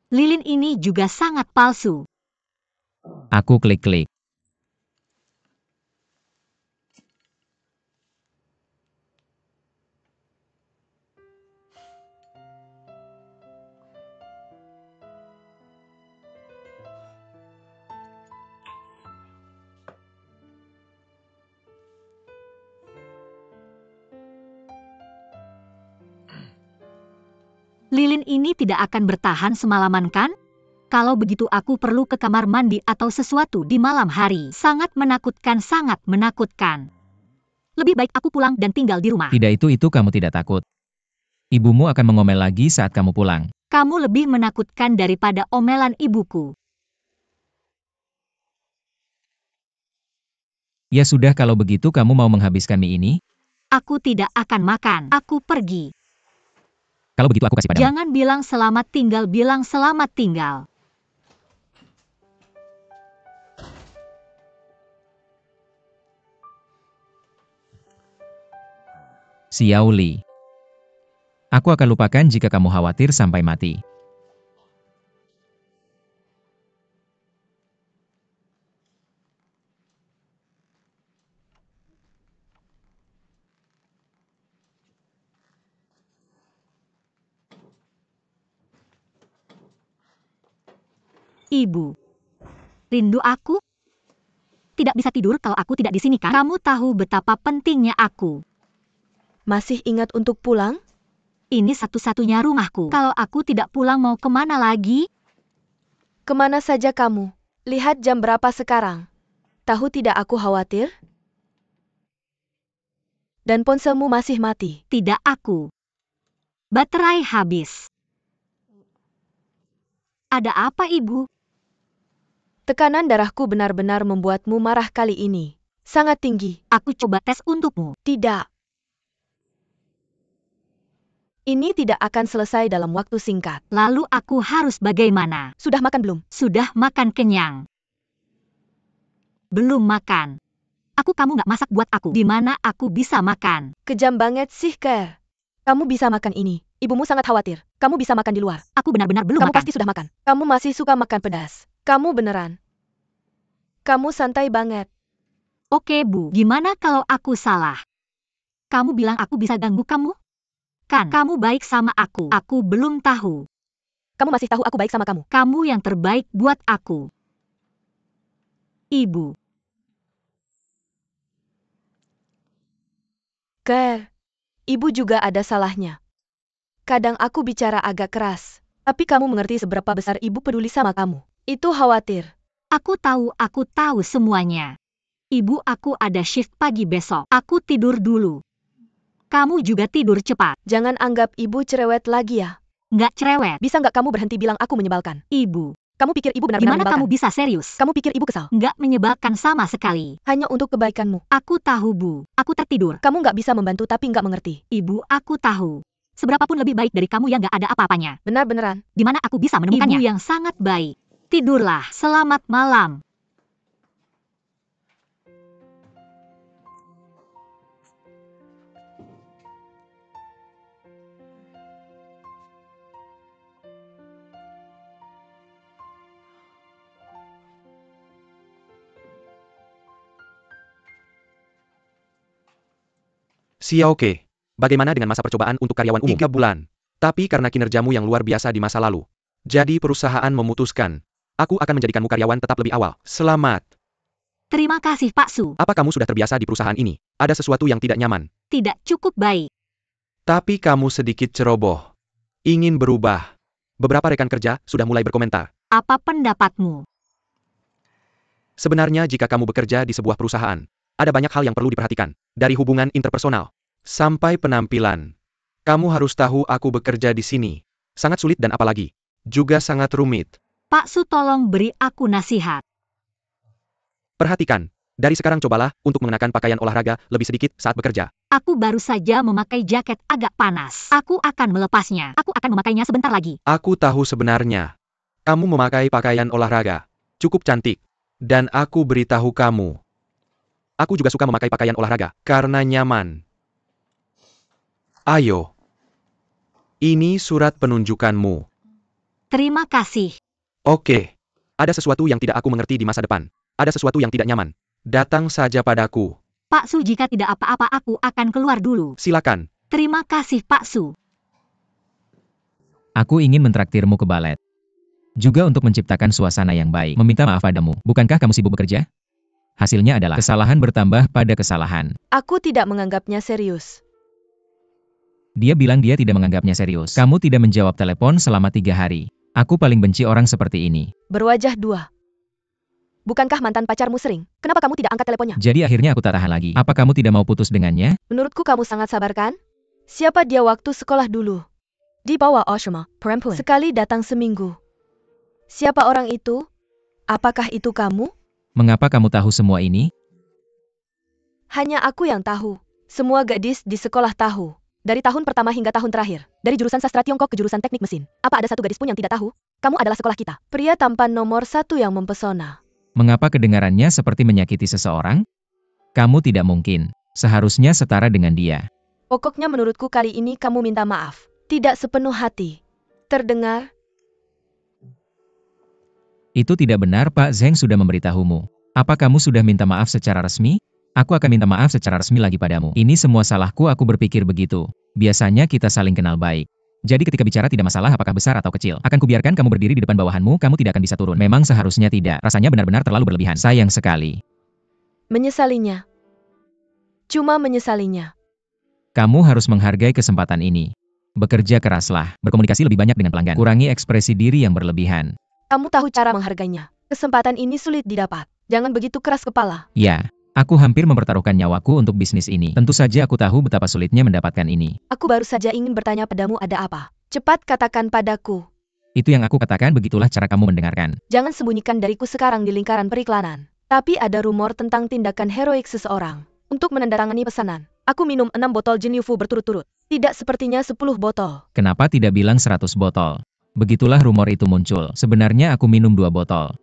Lilin ini juga sangat palsu. Aku klik-klik. Lilin ini tidak akan bertahan semalaman kan? Kalau begitu aku perlu ke kamar mandi atau sesuatu di malam hari. Sangat menakutkan, sangat menakutkan. Lebih baik aku pulang dan tinggal di rumah. Tidak itu kamu tidak takut. Ibumu akan mengomel lagi saat kamu pulang. Kamu lebih menakutkan daripada omelan ibuku. Ya sudah kalau begitu kamu mau menghabiskan mie ini? Aku tidak akan makan. Aku pergi. Kalau begitu aku kasih padamu. Jangan bilang selamat tinggal, bilang selamat tinggal. Xiao Li. Aku akan lupakan jika kamu khawatir sampai mati. Ibu. Rindu aku? Tidak bisa tidur kalau aku tidak di sini kan? Kamu tahu betapa pentingnya aku. Masih ingat untuk pulang? Ini satu-satunya rumahku. Kalau aku tidak pulang mau kemana lagi? Kemana saja kamu? Lihat jam berapa sekarang. Tahu tidak aku khawatir? Dan ponselmu masih mati. Tidak aku. Baterai habis. Ada apa, Ibu? Tekanan darahku benar-benar membuatmu marah kali ini. Sangat tinggi. Aku coba tes untukmu. Tidak. Ini tidak akan selesai dalam waktu singkat. Lalu aku harus bagaimana? Sudah makan belum? Sudah makan kenyang. Belum makan. Kamu nggak masak buat aku. Di mana aku bisa makan? Kejam banget sih, Claire. Kamu bisa makan ini. Ibumu sangat khawatir. Kamu bisa makan di luar. Aku benar-benar belum Kamu makan. pasti sudah makan. Kamu masih suka makan pedas. Kamu beneran. Kamu santai banget. Oke, Bu. Gimana kalau aku salah? Kamu bilang aku bisa ganggu kamu? Kan, kamu baik sama aku. Aku belum tahu. Kamu masih tahu aku baik sama kamu. Kamu yang terbaik buat aku. Ibu. Claire, ibu juga ada salahnya. Kadang aku bicara agak keras, tapi kamu mengerti seberapa besar ibu peduli sama kamu. Itu khawatir. Aku tahu semuanya. Ibu, aku ada shift pagi besok. Aku tidur dulu. Kamu juga tidur cepat. Jangan anggap ibu cerewet lagi ya. Nggak cerewet. Bisa nggak kamu berhenti bilang aku menyebalkan? Ibu. Kamu pikir ibu benar-benar Gimana menyebalkan? kamu bisa serius? Kamu pikir ibu kesal? Nggak menyebalkan sama sekali. Hanya untuk kebaikanmu. Aku tahu, Bu. Aku tertidur. Kamu nggak bisa membantu tapi nggak mengerti. Ibu, aku tahu. Seberapapun lebih baik dari kamu yang nggak ada apa-apanya. Benar-beneran. Di mana aku bisa menemukannya? Ibu yang sangat baik. Tidurlah. Selamat malam. Xiaoke, bagaimana dengan masa percobaan untuk karyawan umum? 3 bulan. Tapi karena kinerjamu yang luar biasa di masa lalu, jadi perusahaan memutuskan, aku akan menjadikanmu karyawan tetap lebih awal. Selamat. Terima kasih, Pak Su. Apa kamu sudah terbiasa di perusahaan ini? Ada sesuatu yang tidak nyaman. Tidak cukup baik. Tapi kamu sedikit ceroboh. Ingin berubah. Beberapa rekan kerja sudah mulai berkomentar. Apa pendapatmu? Sebenarnya jika kamu bekerja di sebuah perusahaan, ada banyak hal yang perlu diperhatikan. Dari hubungan interpersonal sampai penampilan. Kamu harus tahu aku bekerja di sini. Sangat sulit dan apalagi juga sangat rumit. Pak Su, tolong beri aku nasihat. Perhatikan, dari sekarang cobalah untuk mengenakan pakaian olahraga lebih sedikit saat bekerja. Aku baru saja memakai jaket agak panas. Aku akan melepasnya. Aku akan memakainya sebentar lagi. Aku tahu sebenarnya. Kamu memakai pakaian olahraga. Cukup cantik. Dan aku beritahu kamu. Aku juga suka memakai pakaian olahraga, karena nyaman. Ayo. Ini surat penunjukanmu. Terima kasih. Oke. Ada sesuatu yang tidak aku mengerti di masa depan. Ada sesuatu yang tidak nyaman. Datang saja padaku. Pak Su, jika tidak apa-apa aku akan keluar dulu. Silakan. Terima kasih, Pak Su. Aku ingin mentraktirmu ke balet. Juga untuk menciptakan suasana yang baik. Meminta maaf padamu. Bukankah kamu sibuk bekerja? Hasilnya adalah kesalahan bertambah pada kesalahan. Aku tidak menganggapnya serius. Dia bilang dia tidak menganggapnya serius. Kamu tidak menjawab telepon selama 3 hari. Aku paling benci orang seperti ini. Berwajah dua. Bukankah mantan pacarmu sering? Kenapa kamu tidak angkat teleponnya? Jadi akhirnya aku tak tahan lagi. Apa kamu tidak mau putus dengannya? Menurutku kamu sangat sabar kan? Siapa dia waktu sekolah dulu? Di bawah asrama, perempuan. Sekali datang seminggu. Siapa orang itu? Apakah itu kamu? Mengapa kamu tahu semua ini? Hanya aku yang tahu. Semua gadis di sekolah tahu. Dari tahun pertama hingga tahun terakhir. Dari jurusan sastra Tiongkok ke jurusan teknik mesin. Apa ada satu gadis pun yang tidak tahu? Kamu adalah sekolah kita. Pria tampan nomor 1 yang mempesona. Mengapa kedengarannya seperti menyakiti seseorang? Kamu tidak mungkin. Seharusnya setara dengan dia. Pokoknya menurutku kali ini kamu minta maaf. Tidak sepenuh hati. Terdengar? Itu tidak benar, Pak Zheng sudah memberitahumu. Apa kamu sudah minta maaf secara resmi? Aku akan minta maaf secara resmi lagi padamu. Ini semua salahku, aku berpikir begitu. Biasanya kita saling kenal baik. Jadi ketika bicara tidak masalah apakah besar atau kecil. Akan kubiarkan kamu berdiri di depan bawahanmu, kamu tidak akan bisa turun. Memang seharusnya tidak. Rasanya benar-benar terlalu berlebihan. Sayang sekali. Menyesalinya. Cuma menyesalinya. Kamu harus menghargai kesempatan ini. Bekerja keraslah. Berkomunikasi lebih banyak dengan pelanggan. Kurangi ekspresi diri yang berlebihan. Kamu tahu cara menghargainya. Kesempatan ini sulit didapat. Jangan begitu keras kepala. Ya. Aku hampir mempertaruhkan nyawaku untuk bisnis ini. Tentu saja aku tahu betapa sulitnya mendapatkan ini. Aku baru saja ingin bertanya padamu ada apa. Cepat katakan padaku. Itu yang aku katakan, begitulah cara kamu mendengarkan. Jangan sembunyikan dariku sekarang di lingkaran periklanan. Tapi ada rumor tentang tindakan heroik seseorang. Untuk menandatangani pesanan. Aku minum 6 botol Jin Yufu berturut-turut. Tidak sepertinya 10 botol. Kenapa tidak bilang 100 botol? Begitulah rumor itu muncul. Sebenarnya aku minum 2 botol.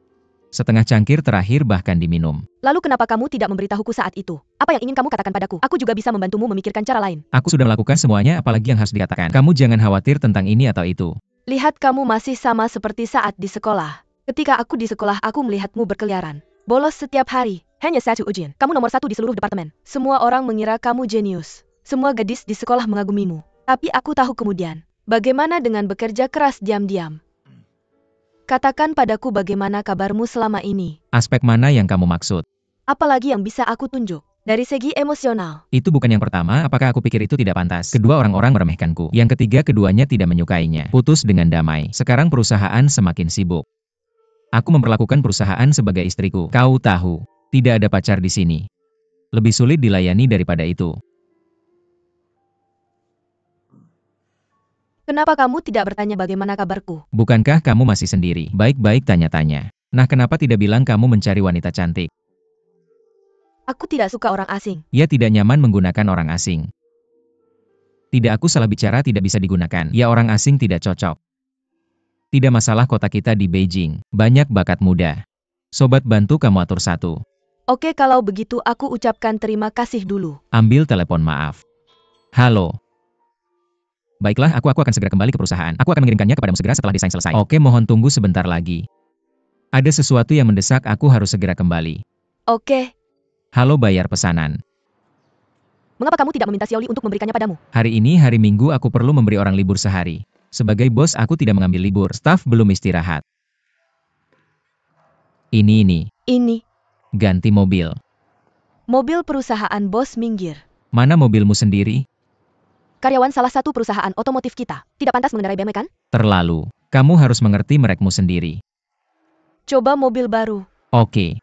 Setengah cangkir terakhir bahkan diminum. Lalu kenapa kamu tidak memberitahuku saat itu? Apa yang ingin kamu katakan padaku? Aku juga bisa membantumu memikirkan cara lain. Aku sudah melakukan semuanya, apalagi yang harus dikatakan. Kamu jangan khawatir tentang ini atau itu. Lihat, kamu masih sama seperti saat di sekolah. Ketika aku di sekolah, aku melihatmu berkeliaran. Bolos setiap hari. Hanya satu ujian. Kamu nomor 1 di seluruh departemen. Semua orang mengira kamu jenius. Semua gadis di sekolah mengagumimu. Tapi aku tahu kemudian. Bagaimana dengan bekerja keras diam-diam? Katakan padaku bagaimana kabarmu selama ini. Aspek mana yang kamu maksud? Apalagi yang bisa aku tunjuk? Dari segi emosional. Itu bukan yang pertama, apakah aku pikir itu tidak pantas? Kedua, orang-orang meremehkanku. Yang ketiga, keduanya tidak menyukainya. Putus dengan damai. Sekarang perusahaan semakin sibuk. Aku memperlakukan perusahaan sebagai istriku. Kau tahu, tidak ada pacar di sini. Lebih sulit dilayani daripada itu. Kenapa kamu tidak bertanya bagaimana kabarku? Bukankah kamu masih sendiri? Baik-baik tanya-tanya. Nah, kenapa tidak bilang kamu mencari wanita cantik? Aku tidak suka orang asing. Ya, tidak nyaman menggunakan orang asing. Tidak, aku salah bicara, tidak bisa digunakan. Ya, orang asing tidak cocok. Tidak masalah, kota kita di Beijing. Banyak bakat muda. Sobat, bantu kamu atur satu. Oke, kalau begitu aku ucapkan terima kasih dulu. Ambil telepon, maaf. Halo. Baiklah, aku akan segera kembali ke perusahaan. Aku akan mengirimkannya kepadamu segera setelah desain selesai. Oke, mohon tunggu sebentar lagi. Ada sesuatu yang mendesak, aku harus segera kembali. Oke. Halo, bayar pesanan. Mengapa kamu tidak meminta Xiaoli untuk memberikannya padamu? Hari ini hari Minggu, aku perlu memberi orang libur sehari. Sebagai bos, aku tidak mengambil libur. Staf belum istirahat. Ini. Ganti mobil. Mobil perusahaan bos minggir. Mana mobilmu sendiri? Karyawan salah satu perusahaan otomotif kita. Tidak pantas mengendarai BMW kan? Terlalu. Kamu harus mengerti merekmu sendiri. Coba mobil baru. Oke.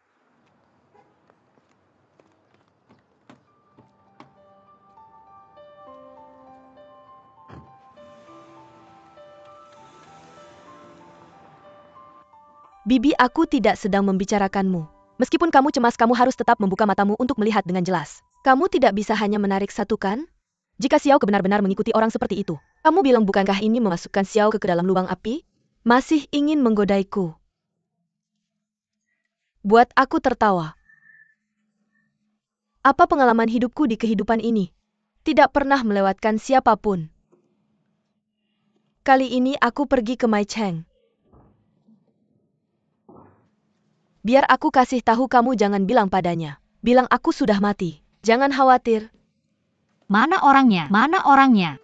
Bibi, aku tidak sedang membicarakanmu. Meskipun kamu cemas, kamu harus tetap membuka matamu untuk melihat dengan jelas. Kamu tidak bisa hanya menarik satu kan? Jika Xiao benar-benar mengikuti orang seperti itu. Kamu bilang bukankah ini memasukkan Xiao ke dalam lubang api? Masih ingin menggodaiku. Buat aku tertawa. Apa pengalaman hidupku di kehidupan ini? Tidak pernah melewatkan siapapun. Kali ini aku pergi ke Mai Cheng. Biar aku kasih tahu kamu, jangan bilang padanya. Bilang aku sudah mati. Jangan khawatir. Mana orangnya? Mana orangnya?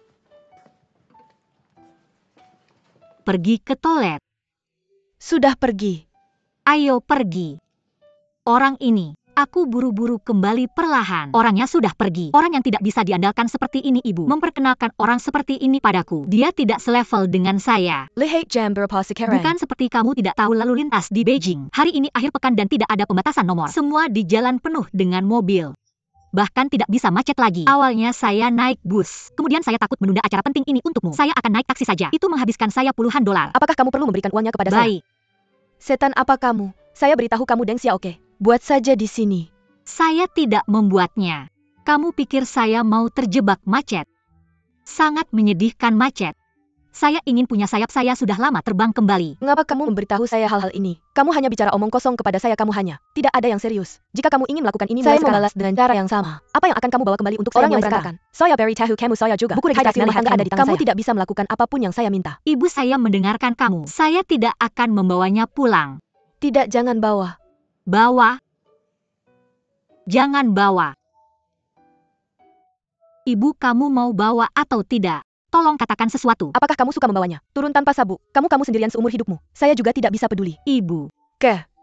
Pergi ke toilet. Sudah pergi. Ayo pergi. Orang ini. Aku buru-buru kembali perlahan. Orangnya sudah pergi. Orang yang tidak bisa diandalkan seperti ini, ibu. Memperkenalkan orang seperti ini padaku. Dia tidak selevel dengan saya. Lihat jam berapa sekarang? Bukan seperti kamu tidak tahu lalu lintas di Beijing. Hari ini akhir pekan dan tidak ada pembatasan nomor. Semua di jalan penuh dengan mobil. Bahkan tidak bisa macet lagi. Awalnya saya naik bus. Kemudian saya takut menunda acara penting ini untukmu. Saya akan naik taksi saja. Itu menghabiskan saya puluhan dolar. Apakah kamu perlu memberikan uangnya kepada saya? Baik. Setan apa kamu? Saya beritahu kamu Deng Xiaoke. Buat saja di sini. Saya tidak membuatnya. Kamu pikir saya mau terjebak macet? Sangat menyedihkan macet. Saya ingin punya sayap, saya sudah lama terbang kembali. Mengapa kamu memberitahu saya hal-hal ini? Kamu hanya bicara omong kosong kepada saya, kamu hanya. Tidak ada yang serius. Jika kamu ingin melakukan ini, saya membalas dengan cara yang sama. Apa yang akan kamu bawa kembali untuk orang yang berantakan? Saya beritahu kamu, saya juga. Buku registrasi rumah tangga ada di tangan saya. Kamu tidak bisa melakukan apapun yang saya minta. Ibu, saya mendengarkan kamu. Saya tidak akan membawanya pulang. Tidak, jangan bawa. Bawa. Jangan bawa. Ibu, kamu mau bawa atau tidak? Tolong katakan sesuatu. Apakah kamu suka membawanya? Turun tanpa sabuk. Kamu sendirian seumur hidupmu. Saya juga tidak bisa peduli. Ibu.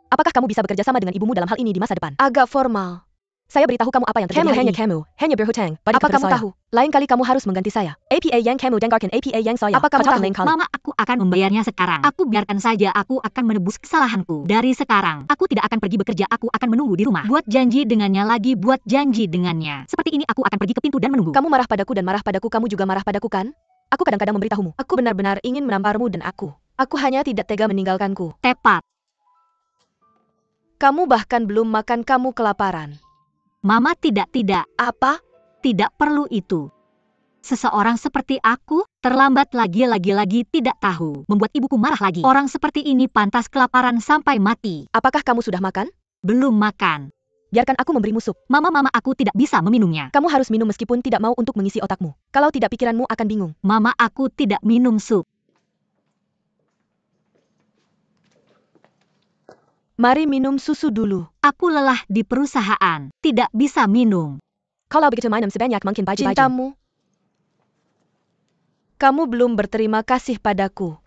Apakah kamu bisa bekerja sama dengan ibumu dalam hal ini di masa depan? Agak formal. Saya beritahu kamu apa yang terjadi hari ini. Hanya berhutang. Apa kamu tahu? Lain kali kamu harus mengganti saya. APA yang kamu dengarkan APA yang saya. Apa kamu tahu? Mama, aku akan membayarnya sekarang. Aku biarkan saja, aku akan menebus kesalahanku. Dari sekarang, aku tidak akan pergi bekerja, aku akan menunggu di rumah. Buat janji dengannya lagi, buat janji dengannya. Seperti ini aku akan pergi ke pintu dan menunggu. Kamu marah padaku dan marah padaku, kamu juga marah padaku kan? Aku kadang-kadang memberitahumu. Aku benar-benar ingin menamparmu dan aku hanya tidak tega meninggalkanku. Tepat. Kamu bahkan belum makan, kamu kelaparan. Mama, tidak. Apa? Tidak perlu itu. Seseorang seperti aku, terlambat lagi tidak tahu. Membuat ibuku marah lagi. Orang seperti ini pantas kelaparan sampai mati. Apakah kamu sudah makan? Belum makan. Biarkan aku memberimu sup. Mama, aku tidak bisa meminumnya. Kamu harus minum meskipun tidak mau untuk mengisi otakmu. Kalau tidak pikiranmu akan bingung. Mama, aku tidak minum sup. Mari minum susu dulu. Aku lelah di perusahaan. Tidak bisa minum. Kalau begitu minum sebanyak mungkin baju-baju. Cintamu. Kamu belum berterima kasih padaku.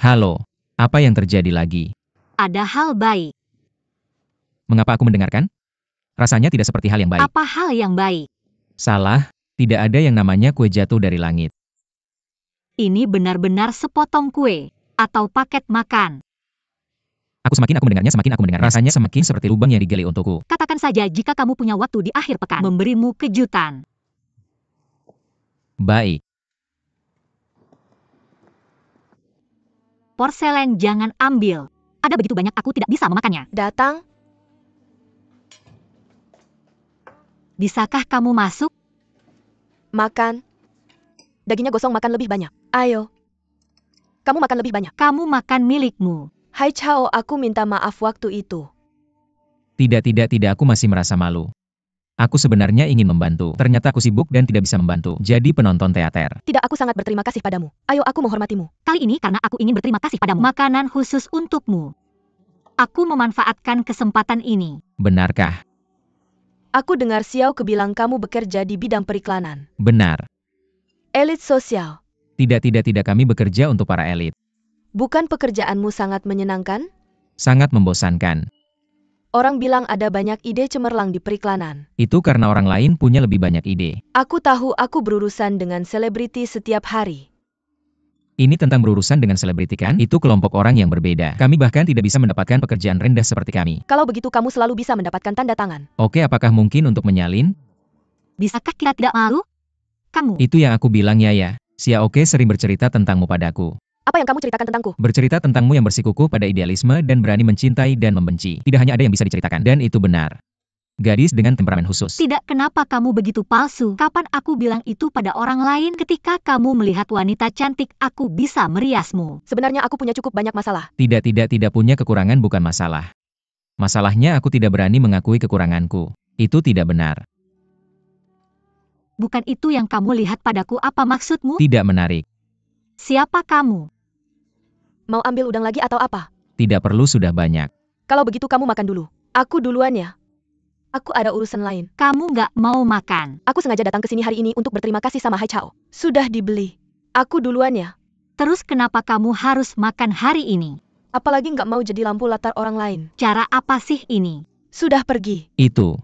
Halo, apa yang terjadi lagi? Ada hal baik. Mengapa aku mendengarkan? Rasanya tidak seperti hal yang baik. Apa hal yang baik? Salah, tidak ada yang namanya kue jatuh dari langit. Ini benar-benar sepotong kue atau paket makan. Semakin aku mendengarnya, rasanya semakin seperti lubang yang digali untukku. Katakan saja jika kamu punya waktu di akhir pekan. Memberimu kejutan. Baik. Porselen jangan ambil. Ada begitu banyak, aku tidak bisa memakannya. Datang. Bisakah kamu masuk? Makan. Dagingnya gosong, makan lebih banyak. Ayo. Kamu makan lebih banyak. Kamu makan milikmu. Hai Chao, aku minta maaf waktu itu. Tidak, aku masih merasa malu. Aku sebenarnya ingin membantu. Ternyata aku sibuk dan tidak bisa membantu. Jadi penonton teater. Tidak, aku sangat berterima kasih padamu. Ayo, aku menghormatimu. Kali ini karena aku ingin berterima kasih padamu. Makanan khusus untukmu. Aku memanfaatkan kesempatan ini. Benarkah? Aku dengar Xiao bilang kamu bekerja di bidang periklanan. Benar. Elit sosial. Tidak, kami bekerja untuk para elit. Bukan pekerjaanmu sangat menyenangkan? Sangat membosankan. Orang bilang ada banyak ide cemerlang di periklanan. Itu karena orang lain punya lebih banyak ide. Aku tahu, aku berurusan dengan selebriti setiap hari. Ini tentang berurusan dengan selebriti kan? Itu kelompok orang yang berbeda. Kami bahkan tidak bisa mendapatkan pekerjaan rendah seperti kami. Kalau begitu kamu selalu bisa mendapatkan tanda tangan. Oke, apakah mungkin untuk menyalin? Bisakah kita tidak malu? Kamu. Itu yang aku bilang ya. Xiaoke sering bercerita tentangmu padaku. Apa yang kamu ceritakan tentangku? Bercerita tentangmu yang bersikukuh pada idealisme dan berani mencintai dan membenci. Tidak hanya ada yang bisa diceritakan. Dan itu benar. Gadis dengan temperamen khusus. Tidak, kenapa kamu begitu palsu? Kapan aku bilang itu pada orang lain? Ketika kamu melihat wanita cantik, aku bisa meriasmu. Sebenarnya aku punya cukup banyak masalah. Tidak punya kekurangan bukan masalah. Masalahnya aku tidak berani mengakui kekuranganku. Itu tidak benar. Bukan itu yang kamu lihat padaku, apa maksudmu? Tidak menarik. Siapa kamu? Mau ambil udang lagi atau apa? Tidak perlu, sudah banyak. Kalau begitu kamu makan dulu. Aku duluan ya. Aku ada urusan lain. Kamu nggak mau makan? Aku sengaja datang ke sini hari ini untuk berterima kasih sama Hai Chao. Sudah dibeli. Aku duluan ya. Terus kenapa kamu harus makan hari ini? Apalagi nggak mau jadi lampu latar orang lain. Cara apa sih ini? Sudah pergi. Itu.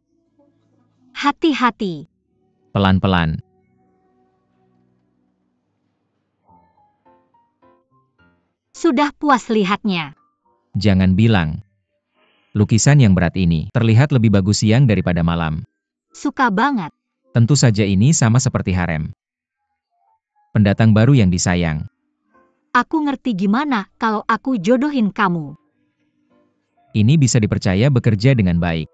Hati-hati. Pelan-pelan. Sudah puas lihatnya. Jangan bilang. Lukisan yang berat ini terlihat lebih bagus siang daripada malam. Suka banget. Tentu saja ini sama seperti harem. Pendatang baru yang disayang. Aku ngerti gimana kalau aku jodohin kamu. Ini bisa dipercaya bekerja dengan baik.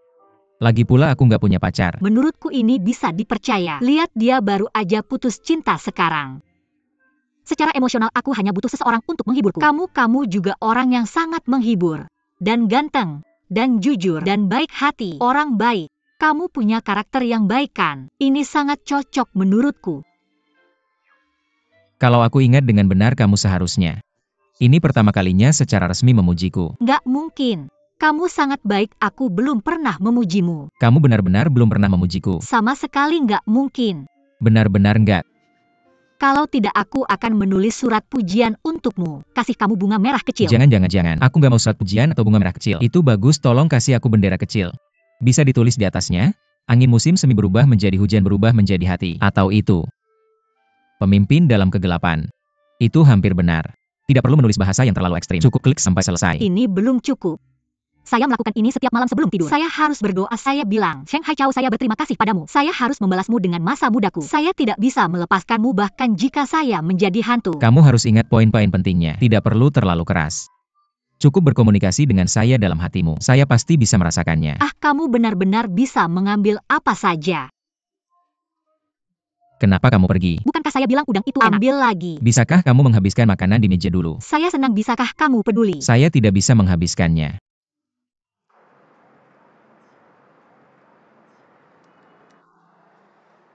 Lagi pula aku nggak punya pacar. Menurutku ini bisa dipercaya. Lihat dia baru aja putus cinta sekarang. Secara emosional aku hanya butuh seseorang untuk menghiburku. Kamu juga orang yang sangat menghibur. Dan ganteng. Dan jujur. Dan baik hati. Orang baik. Kamu punya karakter yang baik kan? Ini sangat cocok menurutku. Kalau aku ingat dengan benar kamu seharusnya. Ini pertama kalinya secara resmi memujiku. Nggak mungkin. Kamu sangat baik, aku belum pernah memujimu. Kamu benar-benar belum pernah memujiku. Sama sekali nggak mungkin. Benar-benar enggak. Kalau tidak, aku akan menulis surat pujian untukmu. Kasih kamu bunga merah kecil. Jangan. Aku nggak mau surat pujian atau bunga merah kecil. Itu bagus, tolong kasih aku bendera kecil. Bisa ditulis di atasnya, angin musim semi berubah menjadi hujan berubah menjadi hati. Atau itu. Pemimpin dalam kegelapan. Itu hampir benar. Tidak perlu menulis bahasa yang terlalu ekstrim. Cukup klik sampai selesai. Ini belum cukup. Saya melakukan ini setiap malam sebelum tidur. Saya harus berdoa. Saya bilang, Sheng Hai Chao, saya berterima kasih padamu. Saya harus membalasmu dengan masa mudaku. Saya tidak bisa melepaskanmu bahkan jika saya menjadi hantu. Kamu harus ingat poin-poin pentingnya. Tidak perlu terlalu keras. Cukup berkomunikasi dengan saya dalam hatimu. Saya pasti bisa merasakannya. Ah, kamu benar-benar bisa mengambil apa saja. Kenapa kamu pergi? Bukankah saya bilang udang itu enak? Ambil lagi. Bisakah kamu menghabiskan makanan di meja dulu? Saya senang, bisakah kamu peduli? Saya tidak bisa menghabiskannya.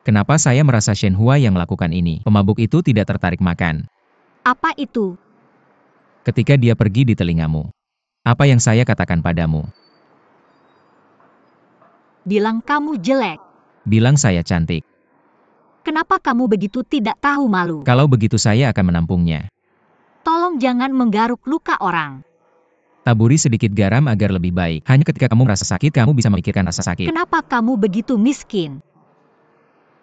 Kenapa saya merasa Shenhua yang melakukan ini? Pemabuk itu tidak tertarik makan. Apa itu? Ketika dia pergi di telingamu. Apa yang saya katakan padamu? Bilang kamu jelek. Bilang saya cantik. Kenapa kamu begitu tidak tahu malu? Kalau begitu saya akan menampungnya. Tolong jangan menggaruk luka orang. Taburi sedikit garam agar lebih baik. Hanya ketika kamu merasa sakit, kamu bisa memikirkan rasa sakit. Kenapa kamu begitu miskin?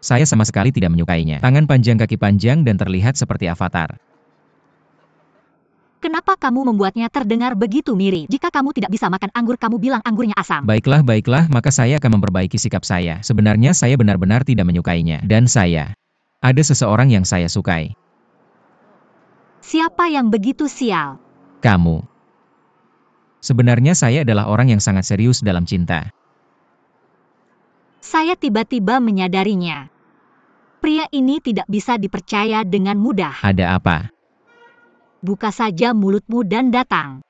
Saya sama sekali tidak menyukainya. Tangan panjang, kaki panjang, dan terlihat seperti avatar. Kenapa kamu membuatnya terdengar begitu mirip? Jika kamu tidak bisa makan anggur, kamu bilang anggurnya asam. Baiklah, maka saya akan memperbaiki sikap saya. Sebenarnya saya benar-benar tidak menyukainya. Dan saya. Ada seseorang yang saya sukai. Siapa yang begitu sial? Kamu. Sebenarnya saya adalah orang yang sangat serius dalam cinta. Saya tiba-tiba menyadarinya. Pria ini tidak bisa dipercaya dengan mudah. Ada apa? Buka saja mulutmu dan datang.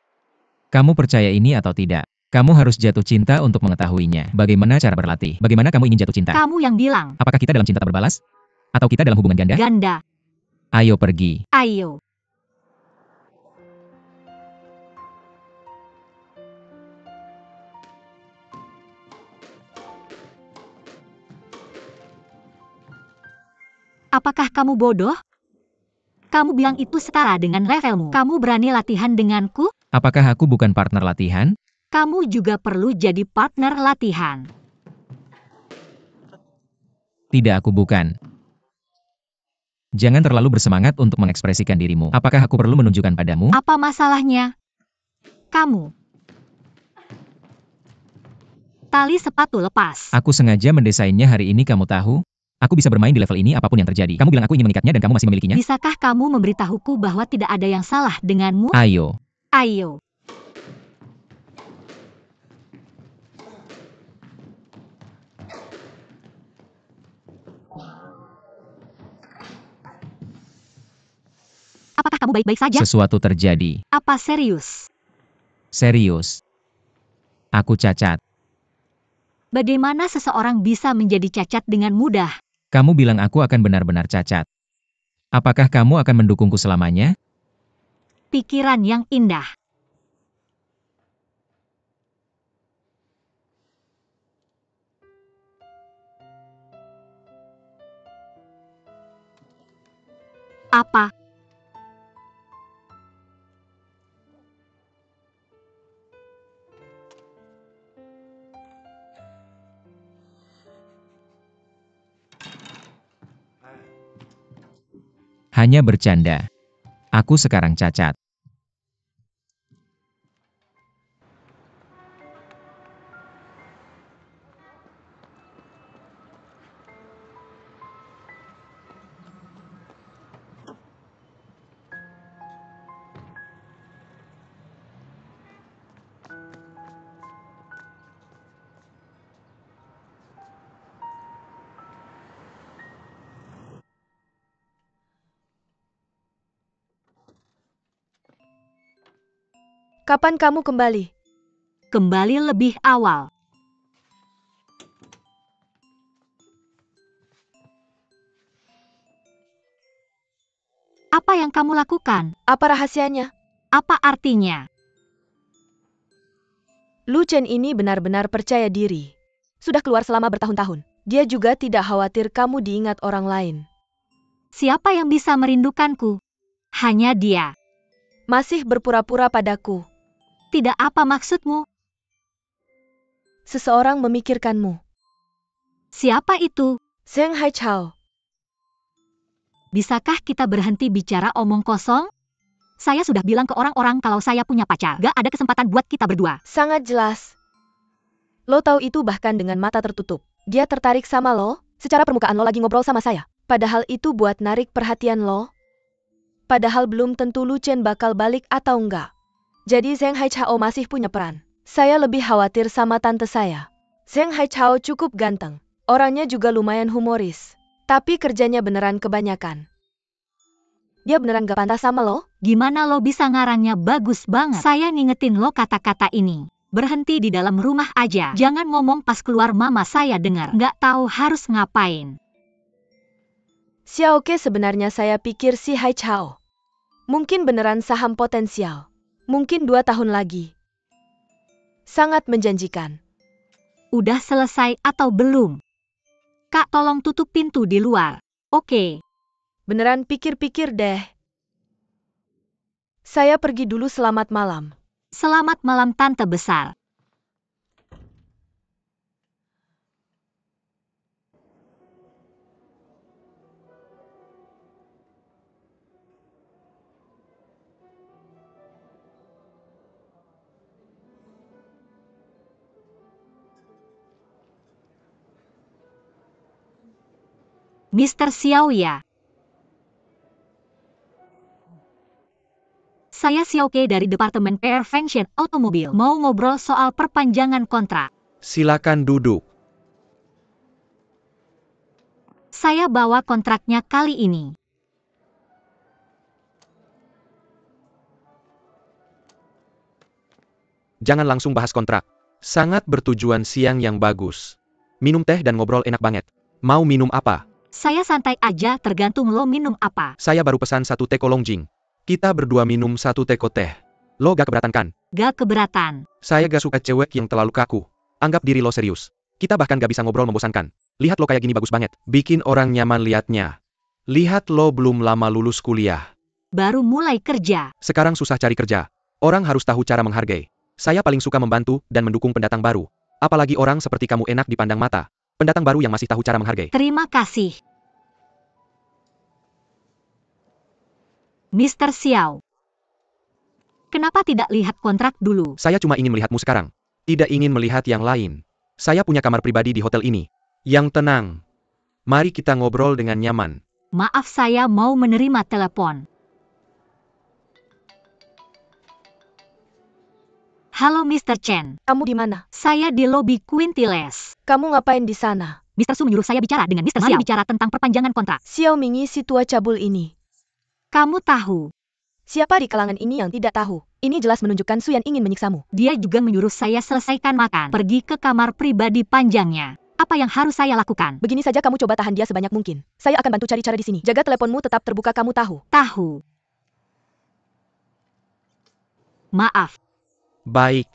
Kamu percaya ini atau tidak? Kamu harus jatuh cinta untuk mengetahuinya. Bagaimana cara berlatih? Bagaimana kamu ingin jatuh cinta? Kamu yang bilang. Apakah kita dalam cinta tak berbalas? Atau kita dalam hubungan ganda? Ganda. Ayo pergi. Ayo. Apakah kamu bodoh? Kamu bilang itu setara dengan levelmu. Kamu berani latihan denganku? Apakah aku bukan partner latihan? Kamu juga perlu jadi partner latihan. Tidak, aku bukan. Jangan terlalu bersemangat untuk mengekspresikan dirimu. Apakah aku perlu menunjukkan padamu? Apa masalahnya? Kamu. Tali sepatu lepas. Aku sengaja mendesainnya hari ini, kamu tahu? Aku bisa bermain di level ini apapun yang terjadi. Kamu bilang aku ingin mengikatnya dan kamu masih memilikinya? Bisakah kamu memberitahuku bahwa tidak ada yang salah denganmu? Ayo. Ayo. Apakah kamu baik-baik saja? Sesuatu terjadi. Apa serius? Serius. Aku cacat. Bagaimana seseorang bisa menjadi cacat dengan mudah? Kamu bilang aku akan benar-benar cacat. Apakah kamu akan mendukungku selamanya? Pikiran yang indah. Apa? Hanya bercanda. Aku sekarang cacat. Kapan kamu kembali? Kembali lebih awal. Apa yang kamu lakukan? Apa rahasianya? Apa artinya? Lu Chen ini benar-benar percaya diri. Sudah keluar selama bertahun-tahun. Dia juga tidak khawatir kamu diingat orang lain. Siapa yang bisa merindukanku? Hanya dia. Masih berpura-pura padaku. Tidak, apa maksudmu? Seseorang memikirkanmu. Siapa itu? Zheng Haichao. Bisakah kita berhenti bicara omong kosong? Saya sudah bilang ke orang-orang kalau saya punya pacar. Gak ada kesempatan buat kita berdua. Sangat jelas. Lo tahu itu bahkan dengan mata tertutup. Dia tertarik sama lo, secara permukaan lo lagi ngobrol sama saya. Padahal itu buat narik perhatian lo. Padahal belum tentu Lu Chen bakal balik atau enggak. Jadi Zheng Haichao masih punya peran. Saya lebih khawatir sama tante saya. Zheng Haichao cukup ganteng. Orangnya juga lumayan humoris. Tapi kerjanya beneran kebanyakan. Dia beneran gak pantas sama lo? Gimana lo bisa ngarangnya bagus banget? Saya ngingetin lo kata-kata ini. Berhenti di dalam rumah aja. Jangan ngomong pas keluar, mama saya dengar. Gak tahu harus ngapain. Xiaoke, sebenarnya saya pikir si Haichao mungkin beneran saham potensial. Mungkin 2 tahun lagi. Sangat menjanjikan. Udah selesai atau belum? Kak, tolong tutup pintu di luar. Oke. Beneran pikir-pikir deh. Saya pergi dulu, selamat malam. Selamat malam, tante besar. Mr. Xiao ya? Saya Xiaoke dari Departemen Perfection Automobil. Mau ngobrol soal perpanjangan kontrak. Silakan duduk. Saya bawa kontraknya kali ini. Jangan langsung bahas kontrak. Sangat bertujuan, siang yang bagus. Minum teh dan ngobrol enak banget. Mau minum apa? Saya santai aja, tergantung lo minum apa. Saya baru pesan 1 teko longjing. Kita berdua minum 1 teko teh. Lo gak keberatan kan? Gak keberatan. Saya gak suka cewek yang terlalu kaku. Anggap diri lo serius. Kita bahkan gak bisa ngobrol membosankan. Lihat lo kayak gini bagus banget. Bikin orang nyaman liatnya. Lihat lo belum lama lulus kuliah. Baru mulai kerja. Sekarang susah cari kerja. Orang harus tahu cara menghargai. Saya paling suka membantu dan mendukung pendatang baru. Apalagi orang seperti kamu enak dipandang mata. Pendatang baru yang masih tahu cara menghargai. Terima kasih. Mr. Xiao. Kenapa tidak lihat kontrak dulu? Saya cuma ingin melihatmu sekarang. Tidak ingin melihat yang lain. Saya punya kamar pribadi di hotel ini. Yang tenang. Mari kita ngobrol dengan nyaman. Maaf, saya mau menerima telepon. Halo Mr. Chen. Kamu di mana? Saya di lobi Quintiles. Kamu ngapain di sana? Mr. Su menyuruh saya bicara dengan Mr. Xiao. Bicara tentang perpanjangan kontrak. Xiao Mingi, si tua cabul ini. Kamu tahu. Siapa di kalangan ini yang tidak tahu? Ini jelas menunjukkan Su Yan ingin menyiksamu. Dia juga menyuruh saya selesaikan makan. Pergi ke kamar pribadi panjangnya. Apa yang harus saya lakukan? Begini saja, kamu coba tahan dia sebanyak mungkin. Saya akan bantu cari cara di sini. Jaga teleponmu tetap terbuka, kamu tahu? Tahu. Maaf. Baik.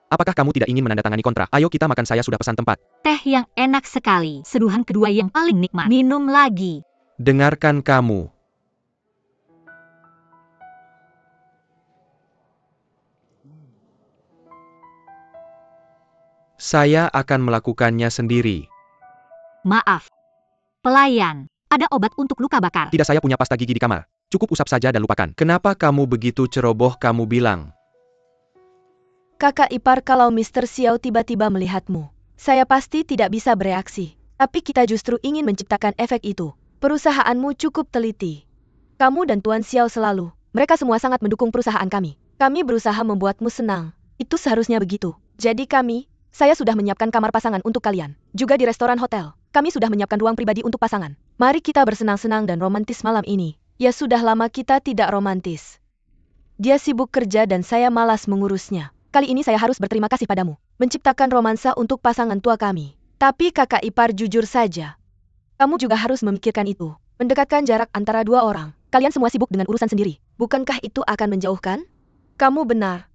Apakah kamu tidak ingin menandatangani kontrak? Ayo kita makan, saya sudah pesan tempat. Teh yang enak sekali. Seduhan kedua yang paling nikmat. Minum lagi. Dengarkan kamu. Saya akan melakukannya sendiri. Maaf. Pelayan, ada obat untuk luka bakar. Tidak, saya punya pasta gigi di kamar. Cukup usap saja dan lupakan. Kenapa kamu begitu ceroboh? Kamu bilang. Kakak ipar, kalau Mr. Xiao tiba-tiba melihatmu, saya pasti tidak bisa bereaksi. Tapi kita justru ingin menciptakan efek itu. Perusahaanmu cukup teliti. Kamu dan Tuan Xiao selalu. Mereka semua sangat mendukung perusahaan kami. Kami berusaha membuatmu senang. Itu seharusnya begitu. Jadi saya sudah menyiapkan kamar pasangan untuk kalian. Juga di restoran hotel. Kami sudah menyiapkan ruang pribadi untuk pasangan. Mari kita bersenang-senang dan romantis malam ini. Ya, sudah lama kita tidak romantis. Dia sibuk kerja dan saya malas mengurusnya. Kali ini saya harus berterima kasih padamu. Menciptakan romansa untuk pasangan tua kami. Tapi kakak ipar, jujur saja. Kamu juga harus memikirkan itu. Mendekatkan jarak antara dua orang. Kalian semua sibuk dengan urusan sendiri. Bukankah itu akan menjauhkan? Kamu benar.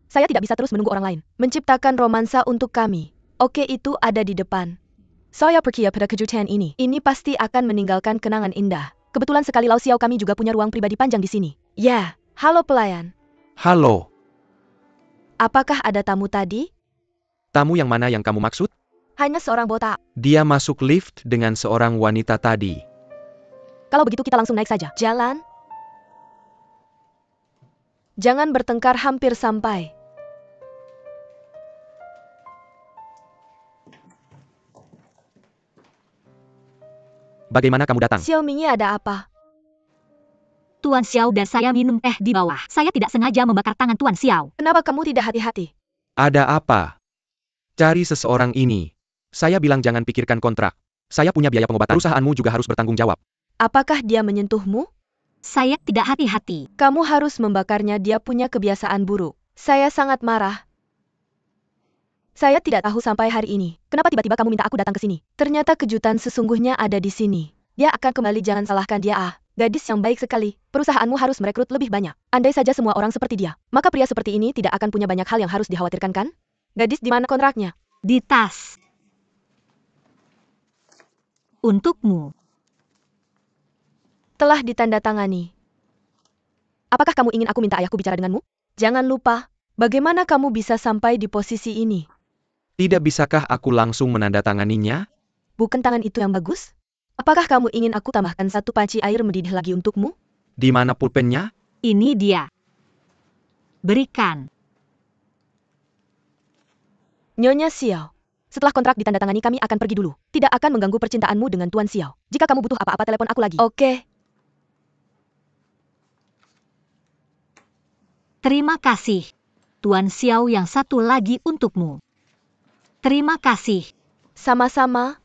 Saya tidak bisa terus menunggu orang lain. Menciptakan romansa untuk kami. Oke, itu ada di depan. Saya percaya pada kejutan ini. Ini pasti akan meninggalkan kenangan indah. Kebetulan sekali Lau Xiao kami juga punya ruang pribadi panjang di sini. Ya, halo pelayan. Halo, Apakah ada tamu tadi? tamu yang mana yang kamu maksud? Hanya seorang botak. Dia masuk lift dengan seorang wanita tadi. Kalau begitu kita langsung naik saja. Jalan. Jangan bertengkar, hampir sampai. Bagaimana kamu datang? Xiao Mingyi, ada apa? Tuan Xiao dan saya minum teh di bawah. Saya tidak sengaja membakar tangan Tuan Xiao. Kenapa kamu tidak hati-hati? Ada apa? Cari seseorang ini. Saya bilang jangan pikirkan kontrak. Saya punya biaya pengobatan. Perusahaanmu juga harus bertanggung jawab. Apakah dia menyentuhmu? Saya tidak hati-hati. Kamu harus membakarnya, dia punya kebiasaan buruk. Saya sangat marah. Saya tidak tahu sampai hari ini, kenapa tiba-tiba kamu minta aku datang ke sini. Ternyata kejutan sesungguhnya ada di sini. Dia akan kembali, jangan salahkan dia. Gadis yang baik sekali. Perusahaanmu harus merekrut lebih banyak. Andai saja semua orang seperti dia, maka pria seperti ini tidak akan punya banyak hal yang harus dikhawatirkan, kan? Gadis, di mana kontraknya? Di tas. Untukmu. Telah ditandatangani. Apakah kamu ingin aku minta ayahku bicara denganmu? Jangan lupa, bagaimana kamu bisa sampai di posisi ini? Tidak bisakah aku langsung menandatanganinya? Bukan tangan itu yang bagus? Apakah kamu ingin aku tambahkan satu panci air mendidih lagi untukmu? Di mana pulpennya? Ini dia. Berikan. Nyonya Xiao. Setelah kontrak ditandatangani kami akan pergi dulu. Tidak akan mengganggu percintaanmu dengan Tuan Xiao. Jika kamu butuh apa-apa telepon aku lagi. Oke. Terima kasih. Tuan Xiao, yang satu lagi untukmu. Terima kasih. Sama-sama.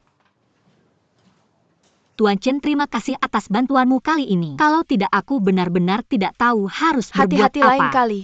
Tuan Chen, terima kasih atas bantuanmu kali ini. Kalau tidak, aku benar-benar tidak tahu harus berbuat Hati-hati lain apa. kali.